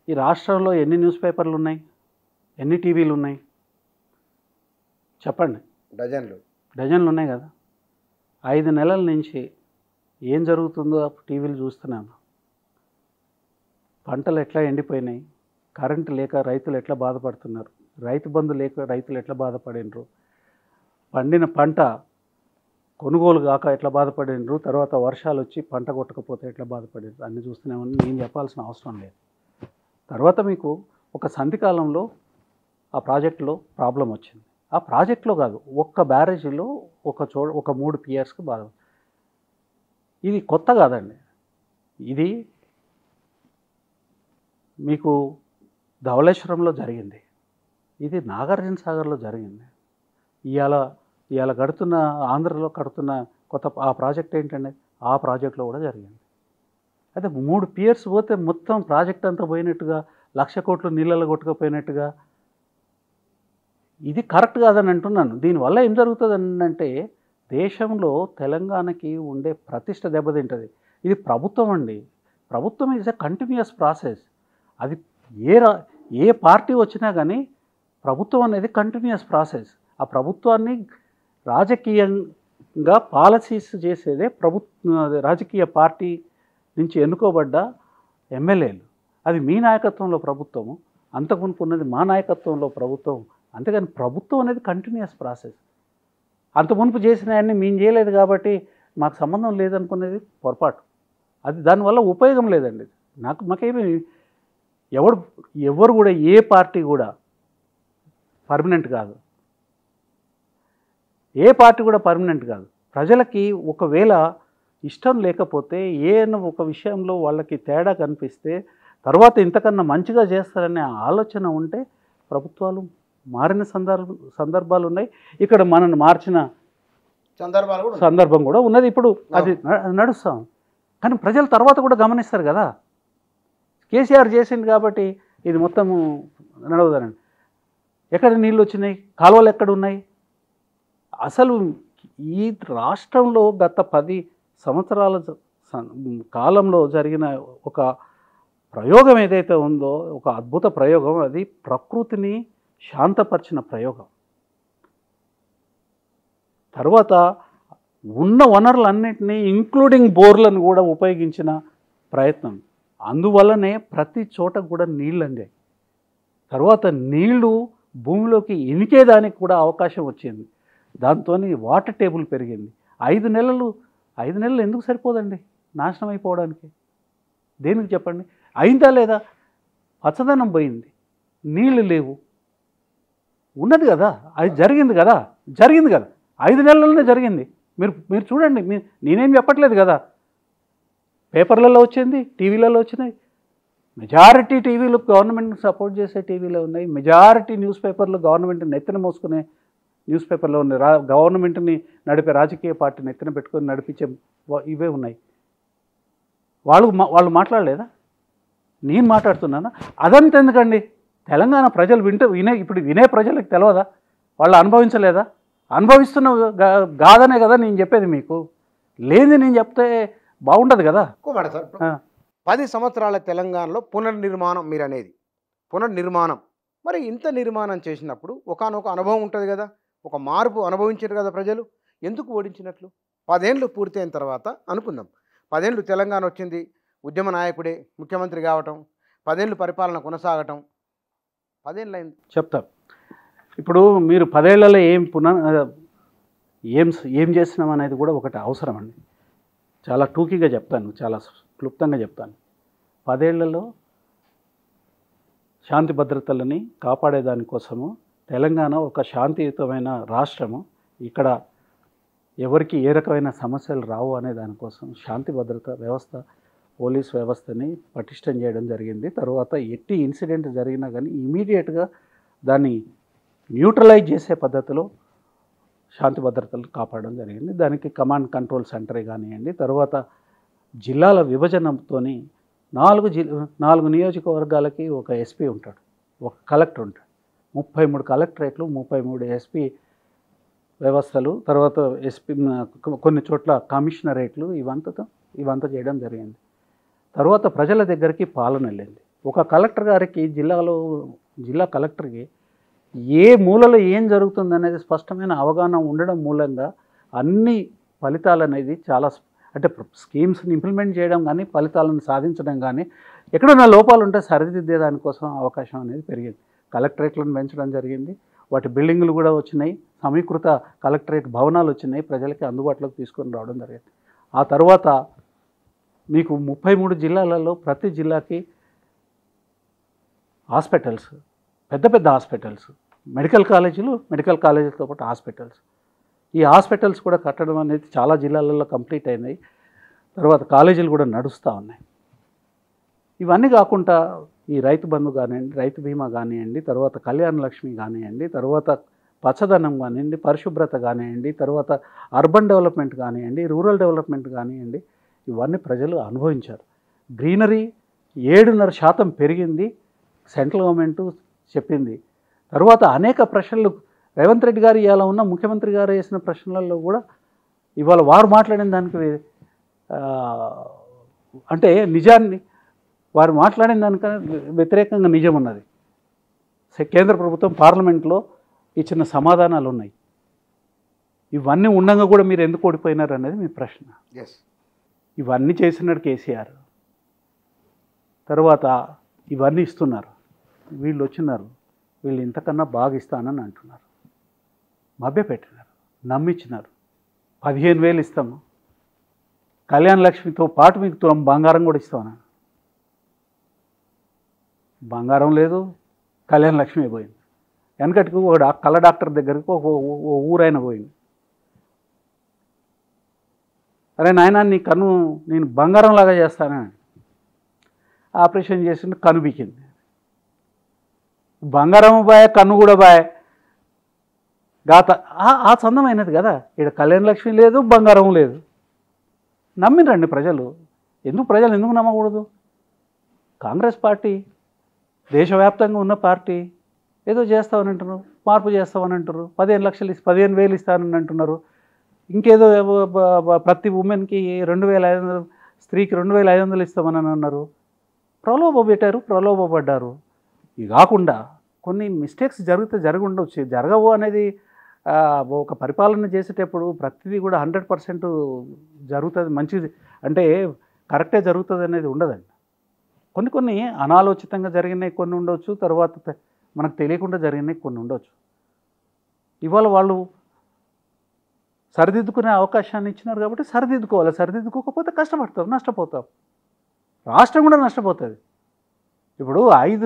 ఈ రాష్ట్రంలో ఎన్ని న్యూస్ పేపర్లు ఉన్నాయి, ఎన్ని టీవీలు ఉన్నాయి చెప్పండి? డజన్లు ఉన్నాయి కదా. 5 నెలల నుంచి ఏం జరుగుతుందో టీవీలు చూస్తున్నాను. పంటలు ఎట్లా ఎండిపోయినాయి, కరెంటు లేక రైతులు ఎట్లా బాధపడుతున్నారు, రైతు బంధు లేక రైతులు ఎట్లా బాధపడినరు, పండిన పంట కొనుగోలు కాక ఎట్లా బాధపడినరు, తర్వాత వర్షాలు వచ్చి పంట కొట్టకపోతే ఎట్లా బాధపడినరు అన్నీ చూస్తున్నామని నేను చెప్పాల్సిన అవసరం లేదు. తర్వాత మీకు ఒక సంధికాలంలో ఆ ప్రాజెక్టులో ప్రాబ్లం వచ్చింది. ఆ ప్రాజెక్టులో కాదు, ఒక్క బ్యారేజీలో ఒక 3 పియర్స్కి బాధ. ఇది కొత్త కాదండి. ఇది మీకు ధవళేశ్వరంలో జరిగింది, ఇది నాగార్జున సాగర్లో జరిగింది. ఇవాళ కడుతున్న ఆంధ్రలో కడుతున్న కొత్త ఆ ప్రాజెక్ట్ ఏంటండి, ఆ ప్రాజెక్టులో కూడా జరిగింది. అయితే 3 పియర్స్ పోతే మొత్తం ప్రాజెక్ట్ అంతా పోయినట్టుగా, 1,00,000 కోట్లు నీళ్ళలో కొట్టుకుపోయినట్టుగా ఇది కరెక్ట్ కాదని అంటున్నాను. దీనివల్ల ఏం జరుగుతుంది అంటే దేశంలో తెలంగాణకి ఉండే ప్రతిష్ట దెబ్బతింటుంది. ఇది ప్రభుత్వం అండి. ప్రభుత్వం ఈజ్ ఎ కంటిన్యూస్ ప్రాసెస్. అది ఏ పార్టీ వచ్చినా కానీ ప్రభుత్వం అనేది కంటిన్యూస్ ప్రాసెస్. ఆ ప్రభుత్వాన్ని రాజకీయంగా పాలసీస్ చేసేదే రాజకీయ పార్టీ నుంచి ఎన్నుకోబడ్డ ఎమ్మెల్యేలు. అది మీ నాయకత్వంలో ప్రభుత్వము, అంతకుముందు ఉన్నది మా నాయకత్వంలో ప్రభుత్వం. అంతేగాని ప్రభుత్వం అనేది కంటిన్యూస్ ప్రాసెస్. అంత మునుపు చేసిన అన్ని మేము చేయలేదు కాబట్టి మాకు సంబంధం లేదనుకునేది పొరపాటు. అది దానివల్ల ఉపయోగం లేదండి. మాకేమి ఎవరు కూడా ఏ పార్టీ కూడా పర్మనెంట్ కాదు. ఏ పార్టీ కూడా పర్మనెంట్ కాదు. ప్రజలకి ఒకవేళ ఇష్టం లేకపోతే ఒక విషయంలో వాళ్ళకి తేడా కనిపిస్తే తర్వాత ఇంతకన్నా మంచిగా చేస్తారనే ఆలోచన ఉంటే ప్రభుత్వాలు మారిన సందర్భాలు ఉన్నాయి. ఇక్కడ మనల్ని మార్చిన సందర్భం కూడా ఉన్నది. ఇప్పుడు అది నడుస్తాం. కానీ ప్రజలు తర్వాత కూడా గమనిస్తారు కదా. కేసీఆర్ చేసింది కాబట్టి ఇది మొత్తము నడవదనండి. ఎక్కడ నీళ్ళు వచ్చినాయి, కాలువలు ఎక్కడ ఉన్నాయి? అసలు ఈ రాష్ట్రంలో గత 10 సంవత్సరాల కాలంలో జరిగిన ఒక ప్రయోగం ఏదైతే ఉందో, ఒక అద్భుత ప్రయోగం, అది ప్రకృతిని శాంతపరిచిన ప్రయోగం. తర్వాత ఉన్న వనరులన్నింటినీ ఇంక్లూడింగ్ బోర్లను కూడా ఉపయోగించిన ప్రయత్నం. అందువల్లనే ప్రతి చోట కూడా నీళ్ళు అందాయి. తర్వాత నీళ్లు భూమిలోకి ఇనికేదానికి కూడా అవకాశం వచ్చింది. దాంతో వాటర్ టేబుల్ పెరిగింది. 5 నెలలు ఎందుకు సరిపోదండి నాశనం అయిపోవడానికి? దేనికి చెప్పండి? అయిందా లేదా? పచ్చదనం పోయింది, నీళ్ళు లేవు. ఉన్నది కదా, అది జరిగింది కదా 5 నెలల్లోనే జరిగింది. మీరు చూడండి. నేనేం చెప్పట్లేదు కదా. పేపర్లలో వచ్చింది, టీవీలలో వచ్చినాయి. మెజారిటీ టీవీలు గవర్నమెంట్ని సపోర్ట్ చేసే టీవీలో ఉన్నాయి. మెజారిటీ న్యూస్ పేపర్లు గవర్నమెంట్ని నెత్తిన మోసుకునే న్యూస్ పేపర్లో ఉన్నాయి. గవర్నమెంట్ని నడిపే రాజకీయ పార్టీని ఎత్తున పెట్టుకొని నడిపించే ఇవే ఉన్నాయి. వాళ్ళు మాట్లాడలేదా? నేను మాట్లాడుతున్నానా? అదంతా ఎందుకండి? తెలంగాణ ప్రజలు ఇప్పుడు వినే ప్రజలకు తెలియదా? వాళ్ళు అనుభవించలేదా? అనుభవిస్తున్న కాదనే కదా నేను చెప్పేది మీకు. లేని నేను చెప్తే బాగుండదు కదా. సార్ 10 సంవత్సరాల తెలంగాణలో పునర్నిర్మాణం మీరు అనేది పునర్నిర్మాణం. మరి ఇంత నిర్మాణం చేసినప్పుడు ఒకానొక అనుభవం ఉంటుంది కదా, ఒక మార్పు అనుభవించారు కదా ప్రజలు. ఎందుకు ఓడించినట్లు? 10 ఏళ్ళు పూర్తయిన తర్వాత అనుకుందాం, 10 ఏళ్ళు తెలంగాణ వచ్చింది, ఉద్యమ నాయకుడే ముఖ్యమంత్రి కావటం, 10 ఏళ్ళు పరిపాలన కొనసాగటం, 10 ఏళ్ళు అయింది చెప్తారు. ఇప్పుడు మీరు 10 ఏళ్లలో ఏం చేసినాం అనేది కూడా ఒకటి అవసరం అండి. చాలా టూకీగా చెప్తాను, చాలా క్లుప్తంగా చెప్తాను. 10 ఏళ్లలో శాంతి భద్రతలని కాపాడేదానికోసము తెలంగాణ ఒక శాంతియుతమైన రాష్ట్రము, ఇక్కడ ఎవరికి ఏ రకమైన సమస్యలు రావు అనే దానికోసం శాంతి భద్రత వ్యవస్థ, పోలీస్ వ్యవస్థని పటిష్టం చేయడం జరిగింది. తర్వాత ఎట్టి ఇన్సిడెంట్ జరిగినా కానీ ఇమీడియట్గా దాన్ని న్యూట్రలైజ్ చేసే పద్ధతిలో శాంతి భద్రతలు కాపాడడం జరిగింది. దానికి కమాండ్ కంట్రోల్ సెంటరే కానివ్వండి, తర్వాత జిల్లాల విభజనతో 4 నియోజకవర్గాలకి ఒక ఎస్పీ ఉంటాడు, ఒక కలెక్టర్ ఉంటాడు, 33 కలెక్టరేట్లు, 33 ఎస్పీ వ్యవస్థలు, తర్వాత ఎస్పీ కొన్ని చోట్ల కమిషనరేట్లు, ఇవంతా చేయడం జరిగింది. తర్వాత ప్రజల దగ్గరికి పాలన వెళ్ళింది. ఒక కలెక్టర్ గారికి జిల్లా కలెక్టర్కి ఏ మూలలో ఏం జరుగుతుంది అనేది స్పష్టమైన అవగాహన ఉండడం మూలంగా అన్ని ఫలితాలు అనేది చాలా అంటే స్కీమ్స్ని ఇంప్లిమెంట్ చేయడం కానీ, ఫలితాలను సాధించడం కానీ, ఎక్కడైనా లోపాలు ఉంటే సరిదిద్దే దానికోసం అవకాశం అనేది పెరిగింది. కలెక్టరేట్లను పెంచడం జరిగింది. వాటి బిల్డింగులు కూడా వచ్చినాయి, సమీకృత కలెక్టరేట్ భవనాలు వచ్చినాయి, ప్రజలకి అందుబాటులోకి తీసుకొని రావడం జరిగింది. ఆ తర్వాత మీకు 33 జిల్లాలలో ప్రతి జిల్లాకి హాస్పిటల్స్, పెద్ద హాస్పిటల్స్, మెడికల్ కాలేజీలతో పాటు హాస్పిటల్స్, ఈ హాస్పిటల్స్ కూడా కట్టడం అనేది చాలా జిల్లాలలో కంప్లీట్ అయినాయి. తర్వాత కాలేజీలు కూడా నడుస్తూ ఉన్నాయి. ఇవన్నీ కాకుండా ఈ రైతు బంధు కానివ్వండి, రైతు బీమా కానివ్వండి, తర్వాత కళ్యాణ లక్ష్మి కానివ్వండి, తర్వాత పచ్చదనం కానివ్వండి, పరిశుభ్రత కానివ్వండి, తర్వాత అర్బన్ డెవలప్మెంట్ కానివ్వండి, రూరల్ డెవలప్మెంట్ కానివ్వండి, ఇవన్నీ ప్రజలు అనుభవించారు. గ్రీనరీ 7.5% పెరిగింది, సెంట్రల్ గవర్నమెంటు చెప్పింది. తర్వాత అనేక ప్రశ్నలు రేవంత్ రెడ్డి గారు ఇవాళ ఉన్న ముఖ్యమంత్రి గారు వేసిన ప్రశ్నలలో కూడా ఇవాళ వారు మాట్లాడిన దానికి అంటే నిజాన్ని వారు మాట్లాడిన దానికన్నా వ్యతిరేకంగా నిజం ఉన్నది. కేంద్ర ప్రభుత్వం పార్లమెంట్లో ఇచ్చిన సమాధానాలు ఉన్నాయి. ఇవన్నీ ఉండగా కూడా మీరు ఎందుకు ఓడిపోయినారు అనేది మీ ప్రశ్న. ఇవన్నీ చేసినాడు కేసీఆర్. తర్వాత ఇవన్నీ ఇస్తున్నారు, వీళ్ళు వచ్చినారు, వీళ్ళు ఇంతకన్నా బాగా ఇస్తానని అంటున్నారు, మభ్యపెట్టినారు, నమ్మించినారు. 15,000 ఇస్తాము, కళ్యాణ లక్ష్మితో పాటు మీకు తులం బంగారం కూడా ఇస్తాను. బంగారం లేదు, కళ్యాణ లక్ష్మి పోయింది. వెనకటికి ఒక కళ్ళ డాక్టర్ దగ్గరికి ఒక ఊరైన పోయింది. అరే నాయన నీ కన్ను నేను బంగారంలాగా చేస్తానని ఆపరేషన్ చేసింది, కన్ను బీకింది. బంగారం బాయ్, కన్ను కూడా బాయ్. గాత ఆ చందమైనది కదా. ఇక్కడ కళ్యాణ లక్ష్మి లేదు, బంగారం లేదు. నమ్మిరండి ప్రజలు. ప్రజలు ఎందుకు నమ్మకూడదు? కాంగ్రెస్ పార్టీ దేశవ్యాప్తంగా ఉన్న పార్టీ. ఏదో చేస్తామని అంటున్నారు, మార్పు చేస్తామని అంటారు, 15 లక్షలు 15,000 ఇస్తానని అంటున్నారు. ఇంకేదో ప్రతి ఉమెన్కి 2,500, స్త్రీకి 2,500 ఇస్తామని అన్నారు. ప్రలోభపడ్డారు. ఇది కాకుండా కొన్ని మిస్టేక్స్ జరగ ఉండవచ్చు, జరగవు అనేది ఒక పరిపాలన చేసేటప్పుడు ప్రతిదీ కూడా 100% జరుగుతుంది మంచిది అంటే కరెక్టే జరుగుతుంది అనేది ఉండదండి. కొన్ని అనాలోచితంగా జరిగినాయి కొన్ని ఉండవచ్చు, తర్వాత మనకు తెలియకుండా జరిగినాయి కొన్ని ఉండవచ్చు. ఇవాళ వాళ్ళు సరిదిద్దుకునే అవకాశాన్ని ఇచ్చినారు కాబట్టి సరిదిద్దుకోవాలి. సరిదిద్దుకోకపోతే కష్టపడతాం, నష్టపోతాం, రాష్ట్రం కూడా నష్టపోతుంది. ఇప్పుడు 5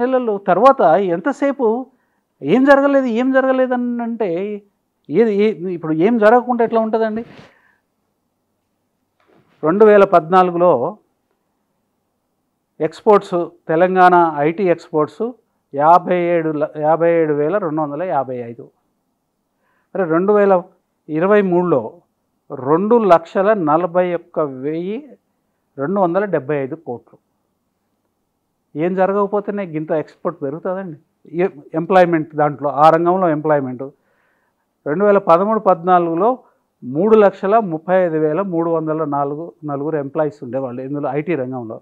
నెలల్లో తర్వాత ఎంతసేపు ఏం జరగలేదు అని అంటే ఇప్పుడు ఏం జరగకుండా ఎట్లా ఉంటుందండి? 2014లో ఎక్స్పోర్ట్స్, తెలంగాణ ఐటీ ఎక్స్పోర్ట్స్ 57,255. మరి 2023లో 2,41,275 కోట్లు. ఏం జరగకపోతేనే ఇంత ఎక్స్పోర్ట్ పెరుగుతుందండి. ఎంప్లాయ్మెంట్ దాంట్లో ఆ రంగంలో ఎంప్లాయ్మెంట్ 2013-14లో 3,35,304 ఎంప్లాయీస్ ఉండేవాళ్ళు ఇందులో ఐటీ రంగంలో.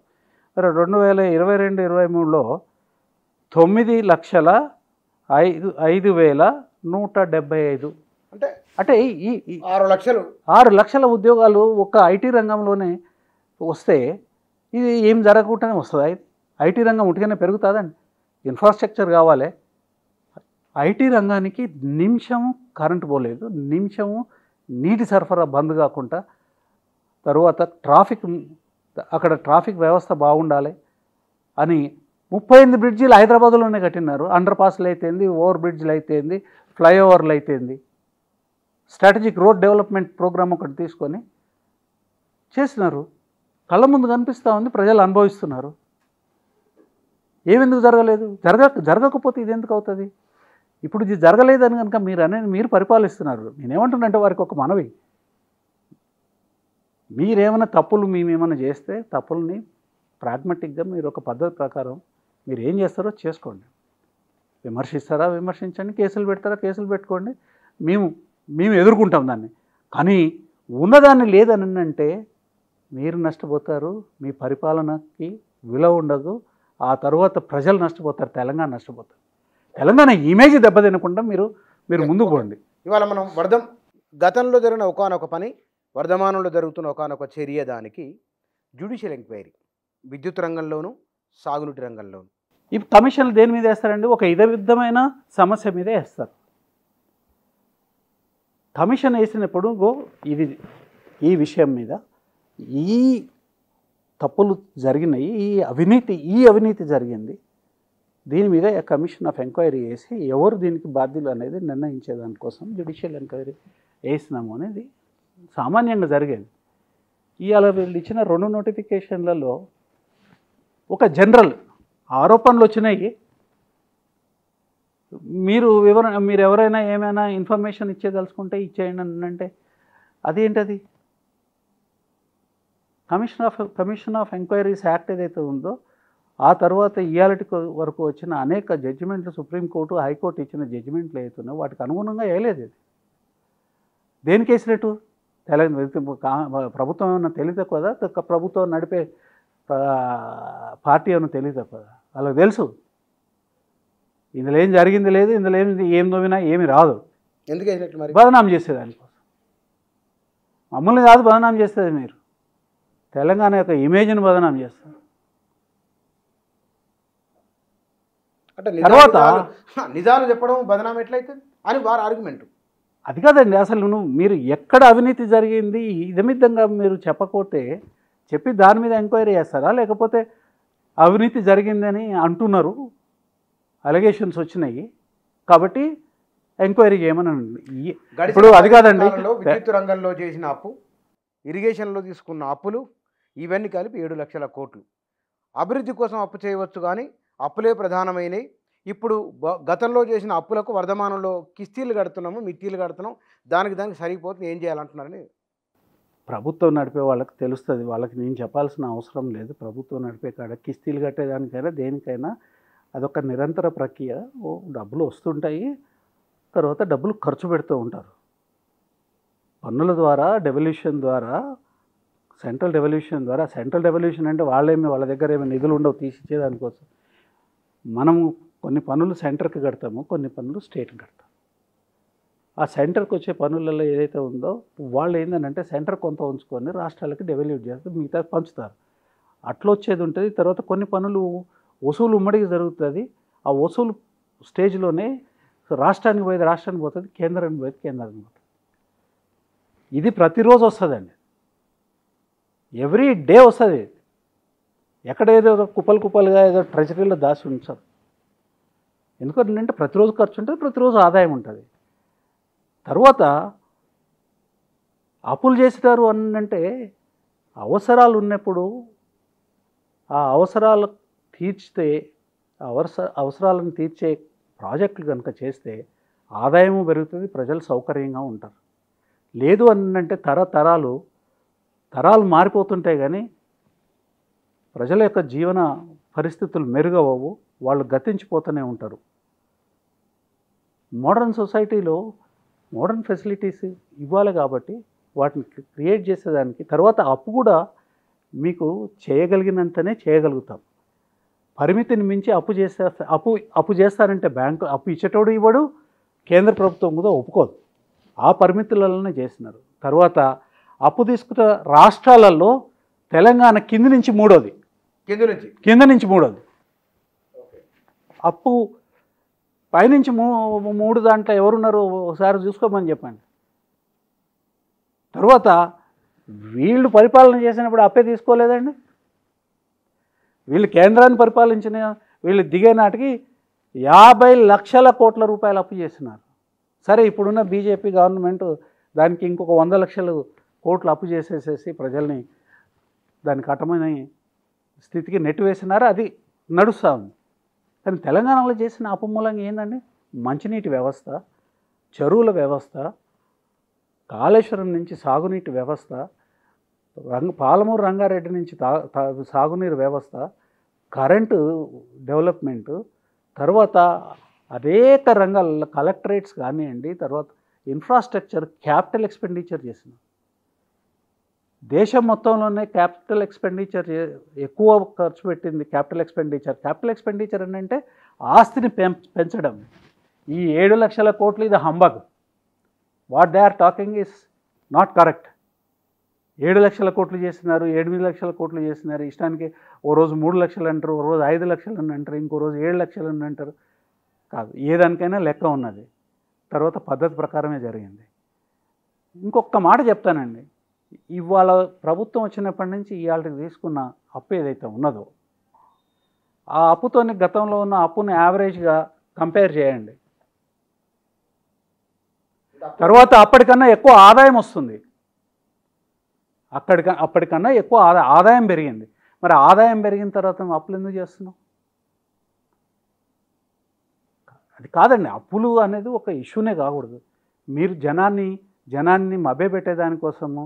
మరి 2022-23లో 9,05,175. అంటే ఈ 6 లక్షల ఉద్యోగాలు ఒక్క ఐటీ రంగంలోనే వస్తే ఇది ఏం జరగకుండానే వస్తుంది. ఐటీ రంగం ఉట్టిగానే పెరుగుతుందండి. ఇన్ఫ్రాస్ట్రక్చర్ కావాలి. ఐటీ రంగానికి నిమిషము కరెంటు పోలేదు, నిమిషము నీటి సరఫరా బంద్ కాకుండా, తర్వాత అక్కడ ట్రాఫిక్ వ్యవస్థ బాగుండాలి అని 38 బ్రిడ్జీలు హైదరాబాద్లోనే కట్టినారు. అండర్ పాస్లు అయితేంది, ఓవర్ బ్రిడ్జ్లు అయితేంది, ఫ్లైఓవర్లు అయితేంది, స్ట్రాటజిక్ రోడ్ డెవలప్మెంట్ ప్రోగ్రామ్ ఒకటి తీసుకొని చేసినారు. కళ్ళ ముందు కనిపిస్తూ ఉంది, ప్రజలు అనుభవిస్తున్నారు. ఏమెందుకు జరగలేదు? జరగకపోతే ఇది ఎందుకు అవుతుంది? ఇప్పుడు ఇది జరగలేదని కనుక మీరు పరిపాలిస్తున్నారు. నేనేమంటున్నానంటే వారికి ఒక మనవి, మీరేమైనా తప్పులు మేమేమైనా చేస్తే తప్పుల్ని ప్రాగ్మాటిక్గా మీరు ఒక పద్ధతి ప్రకారం మీరు ఏం చేస్తారో చేసుకోండి. విమర్శిస్తారా విమర్శించండి, కేసులు పెడతారా కేసులు పెట్టుకోండి, మేము ఎదుర్కొంటాం దాన్ని. కానీ ఉన్నదాన్ని లేదని అంటే మీరు నష్టపోతారు, మీ పరిపాలనకి విలువ ఉండదు, ఆ తర్వాత ప్రజలు నష్టపోతారు, తెలంగాణ నష్టపోతారు. తెలంగాణ ఇమేజ్ దెబ్బతినకుండా మీరు ముందుకు పోండి. ఇవాళ మనం గతంలో జరిగిన ఒకానొక పని, వర్ధమానంలో జరుగుతున్న ఒకానొక చర్య, దానికి జ్యుడిషియల్ ఎంక్వైరీ విద్యుత్ రంగంలోనూ సాగునీటి రంగంలోనూ. ఈ కమిషన్లు దేని మీద వేస్తారండి? ఒక విధమైన సమస్య మీదే వేస్తారు. కమిషన్ వేసినప్పుడు ఈ విషయం మీద ఈ తప్పులు జరిగినాయి, ఈ అవినీతి జరిగింది, దీని మీద కమిషన్ ఆఫ్ ఎంక్వైరీ వేసి ఎవరు దీనికి బాధ్యులు అనేది నిర్ణయించేదానికోసం జ్యుడిషియల్ ఎంక్వైరీ వేసినాము అనేది సామాన్యంగా జరిగేది. ఇవాళ వీళ్ళు ఇచ్చిన 2 నోటిఫికేషన్లలో ఒక జనరల్ ఆరోపణలు వచ్చినాయి. మీరు ఎవరైనా ఏమైనా ఇన్ఫర్మేషన్ ఇచ్చేదలుచుకుంటే ఇచ్చేయండి అంటే అదేంటది? కమిషన్ ఆఫ్ ఎంక్వైరీస్ యాక్ట్ ఏదైతే ఉందో ఆ తర్వాత ఇయాలటి వరకు వచ్చిన అనేక జడ్జిమెంట్లు సుప్రీంకోర్టు హైకోర్టు ఇచ్చిన జడ్జిమెంట్లు అవుతున్నాయి వాటికి అనుగుణంగా వేయలేదు ఇది. దేనికి వేసినట్టు ప్రభుత్వం ఏమన్నా తెలియదు కదా, ప్రభుత్వం నడిపే పార్టీ ఏమన్నా తెలియదు కదా, వాళ్ళకి తెలుసు ఇందులో ఏం జరిగింది లేదు, ఇందులో ఏం నవ్వినా ఏమి రాదు. ఎందుకు వేసినట్లు మరి? బదనాం చేసేదానికోసం. మమ్మల్ని కాదు బదనాం చేస్తుంది, మీరు తెలంగాణ యొక్క ఇమేజ్ని బదనాం చేస్తారు. అంటే తర్వాత నిజాలు చెప్పడం బదనాం ఎట్లయితుంది అని వారి ఆర్గ్యుమెంట్. అది కాదండి, అసలు మీరు ఎక్కడ అవినీతి జరిగింది ఇదమిద్దంగా మీరు చెప్పకపోతే చెప్పి దాని మీద ఎంక్వైరీ చేస్తారా, లేకపోతే అవినీతి జరిగిందని అంటున్నారు, అలిగేషన్స్ వచ్చినాయి కాబట్టి ఎంక్వైరీ చేయమని. ఇప్పుడు అది కాదండి, విద్యుత్ రంగంలో చేసిన అప్పు, ఇరిగేషన్లో తీసుకున్న అప్పులు ఇవన్నీ కలిపి 7 లక్షల కోట్లు. అభివృద్ధి కోసం అప్పు చేయవచ్చు కానీ అప్పులే ప్రధానమైనవి. ఇప్పుడు గతంలో చేసిన అప్పులకు వర్ధమానంలో కిస్తీలు కడుతున్నాము, మిత్తీలు కడుతున్నాం, దానికి సరిపోతుంది, ఏం చేయాలంటున్నారని. ప్రభుత్వం నడిపే వాళ్ళకి తెలుస్తుంది, వాళ్ళకి నేను చెప్పాల్సిన అవసరం లేదు. ప్రభుత్వం నడిపే కాడ కిస్తీలు కట్టేదానికైనా దేనికైనా అదొక నిరంతర ప్రక్రియ. డబ్బులు వస్తుంటాయి, తర్వాత డబ్బులు ఖర్చు పెడుతూ ఉంటారు. పన్నుల ద్వారా, డెవల్యూషన్ ద్వారా, సెంట్రల్ డెవల్యూషన్ అంటే వాళ్ళ దగ్గర ఏమి నిధులు ఉండవు తీసిచ్చేదానికోసం. మనము కొన్ని పన్నులు సెంటర్కి కడతాము, కొన్ని పన్నులు స్టేట్కి కడతాం. ఆ సెంటర్కి వచ్చే పన్నులలో ఏదైతే ఉందో వాళ్ళు ఏంటంటే సెంటర్ కొంత ఉంచుకొని రాష్ట్రాలకి డెవల్యూట్ చేస్తే మిగతా పంచుతారు. అట్లా వచ్చేది ఉంటుంది. తర్వాత కొన్ని పన్నులు వసూలు ఉమ్మడికి జరుగుతుంది. ఆ వసూలు స్టేజ్లోనే రాష్ట్రానికి పోతుంది, కేంద్రానికి పోతుంది. ఇది ప్రతిరోజు వస్తుందండి, ఎవ్రీ డే వస్తుంది. ఎక్కడ ఏదో కుప్పలుగా ఏదో ట్రెజరీలో దాచి ఉంచారు. ఎందుకంటే ప్రతిరోజు ఖర్చు ఉంటుంది, ప్రతిరోజు ఆదాయం ఉంటుంది. తర్వాత అప్పులు చేసినారు అంటే అవసరాలు ఉన్నప్పుడు ఆ అవసరాలు తీర్చితే, అవసరాలను తీర్చే ప్రాజెక్టులు కనుక చేస్తే ఆదాయము పెరుగుతుంది, ప్రజలు సౌకర్యంగా ఉంటారు. లేదు అంటే తరాలు మారిపోతుంటాయి కానీ ప్రజల యొక్క జీవన పరిస్థితులు మెరుగవవు, వాళ్ళు గతించిపోతూనే ఉంటారు. మోడర్న్ సొసైటీలో మోడర్న్ ఫెసిలిటీస్ ఇవ్వాలి కాబట్టి వాటిని క్రియేట్ చేసేదానికి. తర్వాత అప్పు కూడా మీకు చేయగలిగినంతనే చేయగలుగుతాం. పరిమితిని మించి అప్పు చేస్తారంటే బ్యాంకు అప్పు ఇచ్చేటోడు ఇవ్వడు, కేంద్ర ప్రభుత్వం కూడా ఒప్పుకోదు. ఆ పరిమితులలోనే చేసినారు. తర్వాత అప్పు తీసుకున్న రాష్ట్రాలలో తెలంగాణ కింది నుంచి మూడోది. అప్పు పైనుంచి 3 దాంట్లో ఎవరున్నారు ఒకసారి చూసుకోమని చెప్పండి. తర్వాత వీళ్ళు పరిపాలన చేసినప్పుడు అప్పే తీసుకోలేదండి. వీళ్ళు కేంద్రాన్ని పరిపాలించిన వీళ్ళు దిగే నాటికి 50 లక్షల కోట్ల రూపాయలు అప్పు చేస్తున్నారు. సరే, ఇప్పుడున్న బీజేపీ గవర్నమెంట్ దానికి ఇంకొక 100 లక్షల కోట్లు అప్పు చేసేసేసి ప్రజల్ని దాన్ని కట్టమని స్థితికి నెట్టివేసినారు. అది నడుస్తూ ఉంది. కానీ తెలంగాణలో చేసిన అప్పు మూలంగా ఏంటండి, మంచినీటి వ్యవస్థ, చెరువుల వ్యవస్థ, కాళేశ్వరం నుంచి సాగునీటి వ్యవస్థ, పాలమూరు రంగారెడ్డి నుంచి సాగునీరు వ్యవస్థ, కరెంటు డెవలప్మెంటు, తర్వాత అనేక రంగాలలో కలెక్టరేట్స్ కానివ్వండి, తర్వాత ఇన్ఫ్రాస్ట్రక్చర్, క్యాపిటల్ ఎక్స్పెండిచర్ చేసినాం. దేశం మొత్తంలోనే క్యాపిటల్ ఎక్స్పెండిచర్ ఎక్కువ ఖర్చు పెట్టింది క్యాపిటల్ ఎక్స్పెండిచర్ అంటే ఆస్తిని పెంచడం. ఈ 7 లక్షల కోట్లు ఇది humbug. What they are talking is not correct. 7 లక్షల కోట్లు చేస్తున్నారు, 8 లక్షల కోట్లు చేస్తున్నారు. ఇష్టానికి ఓ రోజు 3 లక్షలు అంటారు, ఓ రోజు 5 లక్షలు అని అంటారు, ఇంకో రోజు 7 లక్షలు అని అంటారు. కాదు, ఏదానికైనా లెక్క ఉన్నది. తర్వాత పద్ధతి ప్రకారమే జరిగింది. ఇంకొక మాట చెప్తానండి, ఇవాళ ప్రభుత్వం వచ్చినప్పటి నుంచి ఇవాళకి తీసుకున్న అప్పు ఏదైతే ఉన్నదో ఆ అప్పుతోని గతంలో ఉన్న అప్పుని యావరేజ్గా కంపేర్ చేయండి. తర్వాత అప్పటికన్నా ఎక్కువ ఆదాయం వస్తుంది, అప్పటికన్నా ఎక్కువ ఆదాయం పెరిగింది. మరి ఆదాయం పెరిగిన తర్వాత అప్పులు ఎందుకు చేస్తున్నాం? అది కాదండి, అప్పులు అనేది ఒక ఇష్యూనే కాకూడదు. మీరు జనాన్ని మభ్యపెట్టేదానికోసము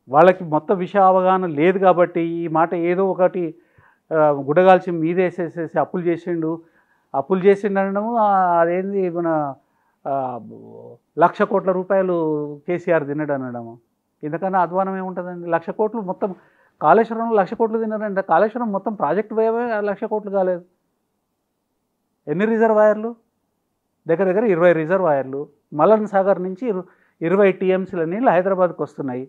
వాళ్ళకి మొత్తం విషయ అవగాహన లేదు కాబట్టి ఈ మాట ఏదో ఒకటి గుడ్డగాల్చి మీదేసేసేసి అప్పులు చేసిండు అనడము, అదేంది మన 1,00,000 కోట్ల రూపాయలు కేసీఆర్ తినడు అనడము. ఇంతకన్నా అధ్వానం ఏముంటుందండి? 1,00,000 కోట్లు మొత్తం కాళేశ్వరంలో 1,00,000 కోట్లు తిన్నారంటే కాళేశ్వరం మొత్తం ప్రాజెక్ట్ వ్యయమే 1,00,000 కోట్లు కాలేదు. ఎన్ని రిజర్వాయర్లు? దగ్గర 20 రిజర్వాయర్లు. మలన్ సాగర్ నుంచి 20 టీఎంసీల నీళ్ళు హైదరాబాద్కి వస్తున్నాయి.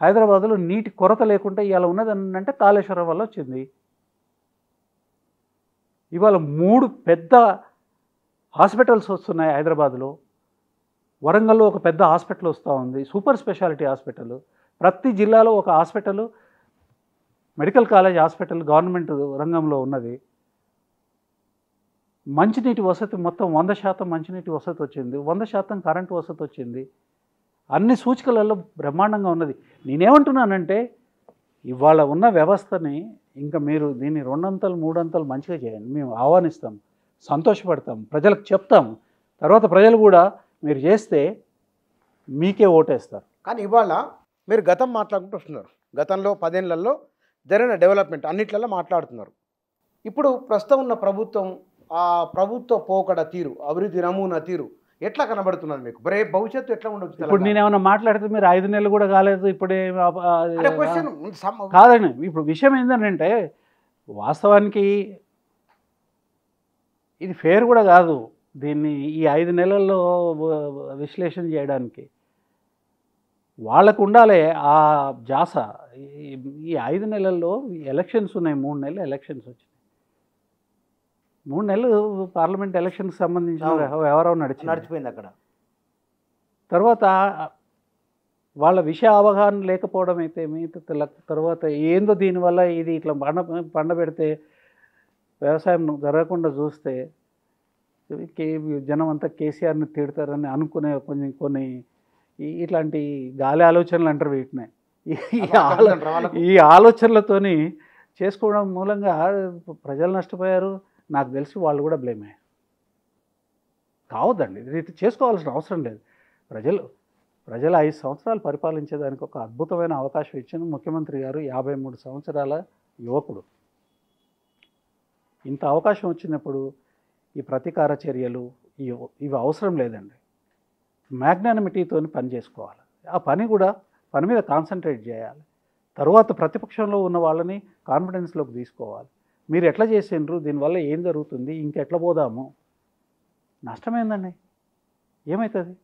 హైదరాబాద్లో నీటి కొరత లేకుండా ఇవాళ ఉన్నదంటే కాళేశ్వరం వల్ల వచ్చింది. ఇవాళ 3 పెద్ద హాస్పిటల్స్ వస్తున్నాయి హైదరాబాద్లో. వరంగల్లో ఒక పెద్ద హాస్పిటల్ వస్తూ ఉంది, సూపర్ స్పెషాలిటీ హాస్పిటల్. ప్రతి జిల్లాలో ఒక hospital, medical college hospital government రంగంలో ఉన్నది. మంచినీటి వసతి మొత్తం 100% మంచినీటి వసతి వచ్చింది, 100% కరెంటు వసతి వచ్చింది. అన్ని సూచికలలో బ్రహ్మాండంగా ఉన్నది. నేనేమంటున్నానంటే ఇవాళ ఉన్న వ్యవస్థని ఇంకా మీరు దీన్ని 2 అంతలు 3 అంతలు మంచిగా చేయండి. మేము ఆహ్వానిస్తాం, సంతోషపడతాం, ప్రజలకు చెప్తాం. తర్వాత ప్రజలు కూడా మీరు చేస్తే మీకే ఓటేస్తారు. కానీ ఇవాళ మీరు గతం మాట్లాడుకుంటూ వస్తున్నారు. గతంలో 10 ఏళ్లలో జరిగిన డెవలప్మెంట్ అన్నిట్లలో మాట్లాడుతున్నారు. ఇప్పుడు ప్రస్తుతం ఉన్న ప్రభుత్వం, ఆ ప్రభుత్వ పోకడ తీరు, అభివృద్ధి నమూనా తీరు ఎట్లా కనబడుతున్నది మీకు? రేపు భవిష్యత్తు ఎట్లా ఉండొచ్చు? ఇప్పుడు నేనేమన్నా మాట్లాడితే మీరు 5 నెలలు కూడా కాలేదు ఇప్పుడే అంటే క్వశ్చన్ కాదండి. ఇప్పుడు విషయం ఏంటంటే వాస్తవానికి ఇది ఫేర్ కూడా కాదు దీన్ని ఈ 5 నెలల్లో విశ్లేషణ చేయడానికి. వాళ్ళకు ఉండాలి ఆ జాస. ఈ 5 నెలల్లో ఎలక్షన్స్ ఉన్నాయి, 3 నెలలు ఎలక్షన్స్ వచ్చినాయి. 3 నెలలు పార్లమెంట్ ఎలక్షన్కి సంబంధించిన వ్యవహారం నడిచిపోయింది అక్కడ. తర్వాత వాళ్ళ విషయ అవగాహన లేకపోవడం అయితే తర్వాత ఏందో దీనివల్ల ఇది ఇట్లా పండబెడితే వ్యవసాయం జరగకుండా చూస్తే జనం అంతా కేసీఆర్ని తిడతారని అనుకునే కొన్ని ఇట్లాంటి గాలి ఆలోచనలు అంటారు వీటినే. ఈ ఆలోచనలతోని చేసుకోవడం మూలంగా ప్రజలు నష్టపోయారు. నాకు తెలిసి వాళ్ళు కూడా బ్లేమ్ అయ్యారు. కావద్దండి, ఇది చేసుకోవాల్సిన అవసరం లేదు. ప్రజలు 5 సంవత్సరాలు పరిపాలించేదానికి ఒక అద్భుతమైన అవకాశం ఇచ్చిన ముఖ్యమంత్రి గారు. 53 సంవత్సరాల యువకుడు. ఇంత అవకాశం వచ్చినప్పుడు ఈ ప్రతీకార చర్యలు ఇవి అవసరం లేదండి. మ్యాగ్నానిమిటీతో పని చేసుకోవాలి. ఆ పని మీద కాన్సన్ట్రేట్ చేయాలి. తర్వాత ప్రతిపక్షంలో ఉన్న వాళ్ళని కాన్ఫిడెన్స్లోకి తీసుకోవాలి. మీరు ఎట్లా చేసిండ్రు, దీనివల్ల ఏం జరుగుతుంది, ఇంకెట్లా పోదాము, నష్టమైందండి, ఏమవుతుంది?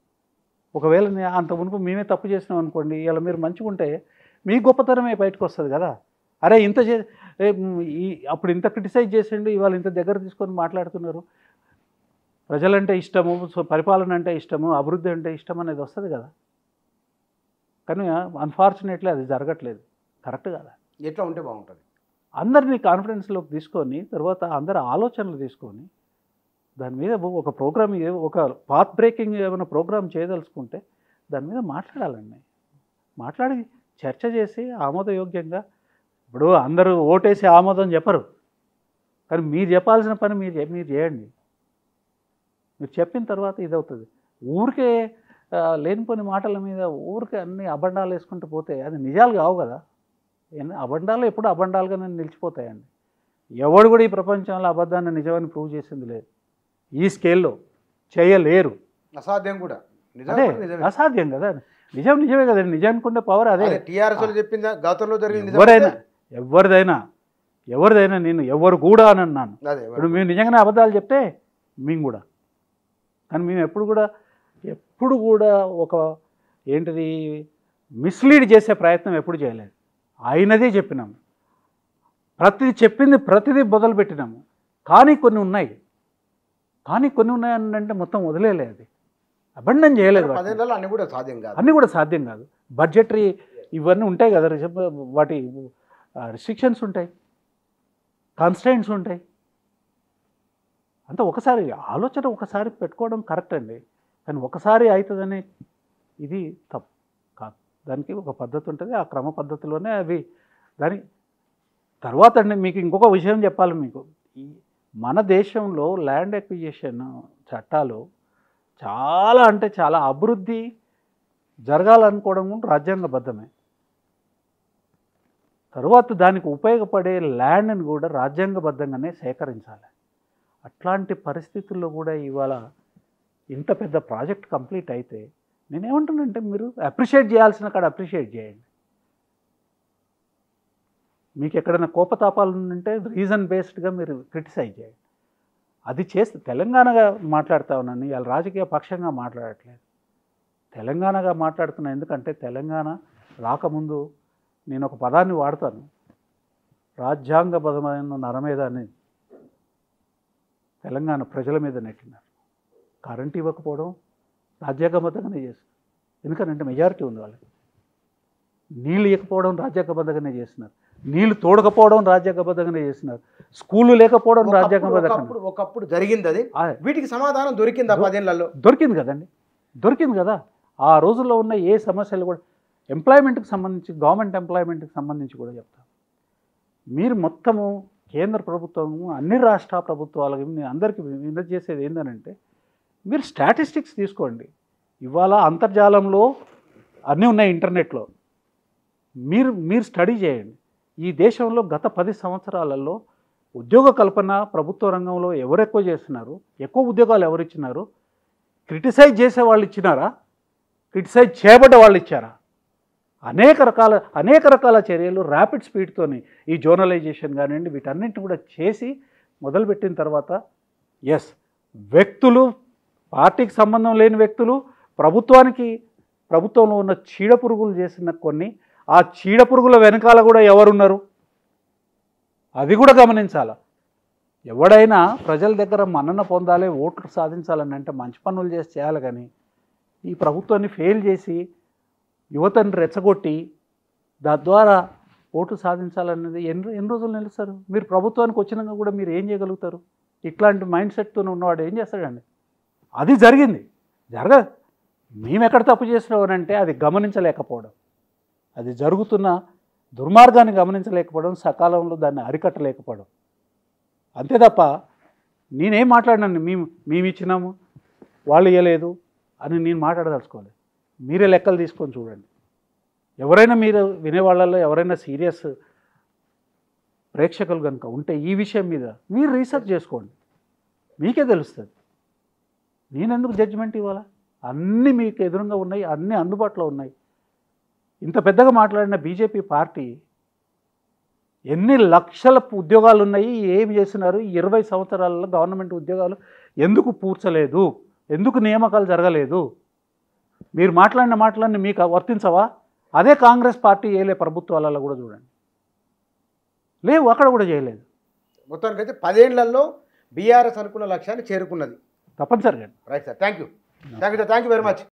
ఒకవేళ అంత మునుపు మేమే తప్పు చేసినాం అనుకోండి, ఇలా మీరు మంచిగా ఉంటే మీ గొప్పతనమే బయటకు వస్తుంది కదా. అరే అప్పుడు ఇంత క్రిటిసైజ్ చేసిండు, ఇవాళ ఇంత దగ్గర తీసుకొని మాట్లాడుతున్నారు. ప్రజలంటే ఇష్టము, పరిపాలన అంటే ఇష్టము, అభివృద్ధి అంటే ఇష్టం అనేది వస్తుంది కదా. కానీ అన్ఫార్చునేట్లీ అది జరగట్లేదు. కరెక్ట్ కదా? ఎట్లా ఉంటే బాగుంటుంది? అందరినీ కాన్ఫిడెన్స్లోకి తీసుకొని తర్వాత అందరి ఆలోచనలు తీసుకొని దాని మీద ఒక ప్రోగ్రామ్, ఒక పాత్ బ్రేకింగ్ ఏమైనా ప్రోగ్రామ్ చేయదలుచుకుంటే దాని మీద మాట్లాడాలండి. మాట్లాడి చర్చ చేసి ఆమోదయోగ్యంగా. ఇప్పుడు అందరూ ఓటేసి ఆమోదం చెప్పరు, కానీ మీరు చెప్పాల్సిన పని మీరు చేయండి. మీరు చెప్పిన తర్వాత ఇది అవుతుంది. ఊరికే లేనిపోని మాటల మీద ఊరికే అన్ని అబండాలు వేసుకుంటూ పోతే అది నిజాలు కావు కదా. అబండాలు ఎప్పుడు అబండాలుగానే నిలిచిపోతాయండి. ఎవడు కూడా ఈ ప్రపంచంలో అబద్ధాన్ని నిజమని ప్రూవ్ చేసింది లేదు. ఈ స్కేల్లో చేయలేరు, అసాధ్యం కూడా. అదే అసాధ్యం కదా. నిజమే కదండి. నిజానికి ఉండే పవర్ అదే. టీఆర్ఎస్ చెప్పిందా గతంలో జరిగింది? ఎవరిదైనా నేను ఎవరు కూడా అని అన్నాను. ఇప్పుడు మేము నిజంగానే అబద్ధాలు చెప్తే మేము కూడా, కానీ మేము ఎప్పుడు కూడా ఒక ఏంటిది మిస్లీడ్ చేసే ప్రయత్నం ఎప్పుడు చేయలేదు. అయినదే చెప్పినాము, ప్రతిదీ మొదలుపెట్టినాము. కానీ కొన్ని ఉన్నాయి అంటే మొత్తం వదిలేలే, అది అబండన్ చేయలేదు. అన్నీ కూడా సాధ్యం కాదు. బడ్జెటరీ ఇవన్నీ ఉంటాయి కదా, వాటి రిస్ట్రిక్షన్స్ ఉంటాయి, కాన్స్ట్రైంట్స్ ఉంటాయి. అంటే ఆలోచన ఒకసారి పెట్టుకోవడం కరెక్ట్ అండి, కానీ ఒకసారి అవుతుందని ఇది తప్పు కాదు. దానికి ఒక పద్ధతి ఉంటుంది, ఆ క్రమ పద్ధతిలోనే అవి. దాని తర్వాత అండి మీకు ఇంకొక విషయం చెప్పాలి. మీకు మన దేశంలో ల్యాండ్ ఎక్విజిషన్ చట్టాలు చాలా అంటే చాలా అభివృద్ధి జరగాలనుకోవడం రాజ్యాంగబద్ధమే. తర్వాత దానికి ఉపయోగపడే ల్యాండ్ని కూడా రాజ్యాంగబద్ధంగానే సేకరించాలి. అట్లాంటి పరిస్థితుల్లో కూడా ఇవాళ ఇంత పెద్ద ప్రాజెక్ట్ కంప్లీట్ అయితే నేనేమంటున్నానంటే మీరు అప్రిషియేట్ చేయాల్సిన కాడ అప్రిషియేట్ చేయండి. మీకు ఎక్కడైనా కోపతాపాలు ఉంటే రీజన్ బేస్డ్గా మీరు క్రిటిసైజ్ చేయండి. అది చేస్తే తెలంగాణగా మాట్లాడుతూ ఉన్నాను, ఇవాళ రాజకీయ పక్షంగా మాట్లాడట్లేదు, తెలంగాణగా మాట్లాడుతున్నా. ఎందుకంటే తెలంగాణ రాకముందు నేను ఒక పదాన్ని వాడతాను, రాజ్యాంగబద్ధమైన నరమేధాన్ని తెలంగాణ ప్రజల మీద నెట్టినారు. కరెంట్ ఇవ్వకపోవడం రాజ్యాంగబద్ధంగానే చేస్తున్నారు, ఎందుకంటే మెజారిటీ ఉంది వాళ్ళకి. నీళ్ళు ఇవ్వకపోవడం రాజ్యాంగబద్ధంగానే చేస్తున్నారు, నీళ్లు తోడకపోవడం రాజ్యాంగబద్ధంగానే చేస్తున్నారు, స్కూళ్ళు లేకపోవడం రాజ్యాంగబద్ధంగా. ఒకప్పుడు జరిగింది అది. వీటికి సమాధానం దొరికింది 10 ఏళ్లలో. దొరికింది కదండి, దొరికింది కదా. ఆ రోజుల్లో ఉన్న ఏ సమస్యలు కూడా ఎంప్లాయ్మెంట్కి సంబంధించి, గవర్నమెంట్ ఎంప్లాయ్మెంట్కి సంబంధించి కూడా చెప్తాను. మీరు మొత్తము కేంద్ర ప్రభుత్వము అన్ని రాష్ట్ర ప్రభుత్వాలకి నేను అందరికీ వినతి చేసేది ఏంటంటే మీరు స్టాటిస్టిక్స్ తీసుకోండి. ఇవాళ అంతర్జాలంలో అన్నీ ఉన్నాయి, ఇంటర్నెట్లో మీరు స్టడీ చేయండి. ఈ దేశంలో గత 10 సంవత్సరాలలో ఉద్యోగ కల్పన ప్రభుత్వ రంగంలో ఎవరు ఎక్కువ చేస్తున్నారు, ఎక్కువ ఉద్యోగాలు ఎవరు ఇచ్చినారు, క్రిటిసైజ్ చేసే వాళ్ళు ఇచ్చినారా, క్రిటిసైజ్ చేయబడ్డ వాళ్ళు ఇచ్చారా? అనేక రకాల చర్యలు ర్యాపిడ్ స్పీడ్తోని ఈ జోనలైజేషన్ కానివ్వండి వీటన్నింటిని కూడా చేసి మొదలుపెట్టిన తర్వాత ఎస్, వ్యక్తులు, పార్టీకి సంబంధం లేని వ్యక్తులు, ప్రభుత్వంలో ఉన్న చీడపురుగులు చేసిన కొన్ని, ఆ చీడపురుగుల వెనకాల కూడా ఎవరున్నారు అది కూడా గమనించాలి. ఎవడైనా ప్రజల దగ్గర మన్నన పొందాలి, ఓట్లు సాధించాలని అంటే మంచి పనులు చేసి చేయాలి. కానీ ఈ ప్రభుత్వాన్ని ఫెయిల్ చేసి యువతని రెచ్చగొట్టి దాని ద్వారా ఓటు సాధించాలనేది ఎన్ని రోజులు నిలుస్తారు? మీరు ప్రభుత్వానికి వచ్చినాక కూడా మీరు ఏం చేయగలుగుతారు? ఇట్లాంటి మైండ్ సెట్తో ఉన్నవాడు ఏం చేస్తాడండి? అది జరిగింది, జరగదు. మేము ఎక్కడ తప్పు చేసినామనంటే అది గమనించలేకపోవడం, అది జరుగుతున్న దుర్మార్గాన్ని గమనించలేకపోవడం, సకాలంలో దాన్ని అరికట్టలేకపోవడం, అంతే తప్ప నేనేం మాట్లాడినాను మేము ఇచ్చినాము వాళ్ళు ఇవ్వలేదు అని నేను మాట్లాడదలుచుకోలేదు. మీరే లెక్కలు తీసుకొని చూడండి. ఎవరైనా మీరు వినేవాళ్ళలో ఎవరైనా సీరియస్ ప్రేక్షకులు కనుక ఉంటే ఈ విషయం మీద మీరు రీసెర్చ్ చేసుకోండి, మీకే తెలుస్తుంది. నేనెందుకు జడ్జిమెంట్ ఇవ్వాలా? అన్నీ మీకు ఎదురుగా ఉన్నాయి, అన్నీ అందుబాటులో ఉన్నాయి. ఇంత పెద్దగా మాట్లాడిన బీజేపీ పార్టీ ఎన్ని లక్షల ఉద్యోగాలు ఉన్నాయి, ఏమి చేస్తున్నారు, 20 సంవత్సరాలలో గవర్నమెంట్ ఉద్యోగాలు ఎందుకు పూడ్చలేదు, ఎందుకు నియామకాలు జరగలేదు? మీరు మాట్లాడిన మాటలన్నీ మీకు వర్తించవా? అదే కాంగ్రెస్ పార్టీ చేయలే ప్రభుత్వాలలో కూడా చూడండి, లేవు, అక్కడ కూడా చేయలేదు. మొత్తానికైతే 10 ఏళ్లలో బీఆర్ఎస్ అనుకున్న లక్ష్యాన్ని చేరుకున్నది తప్పనిసరిగా. Right sir, thank you very much.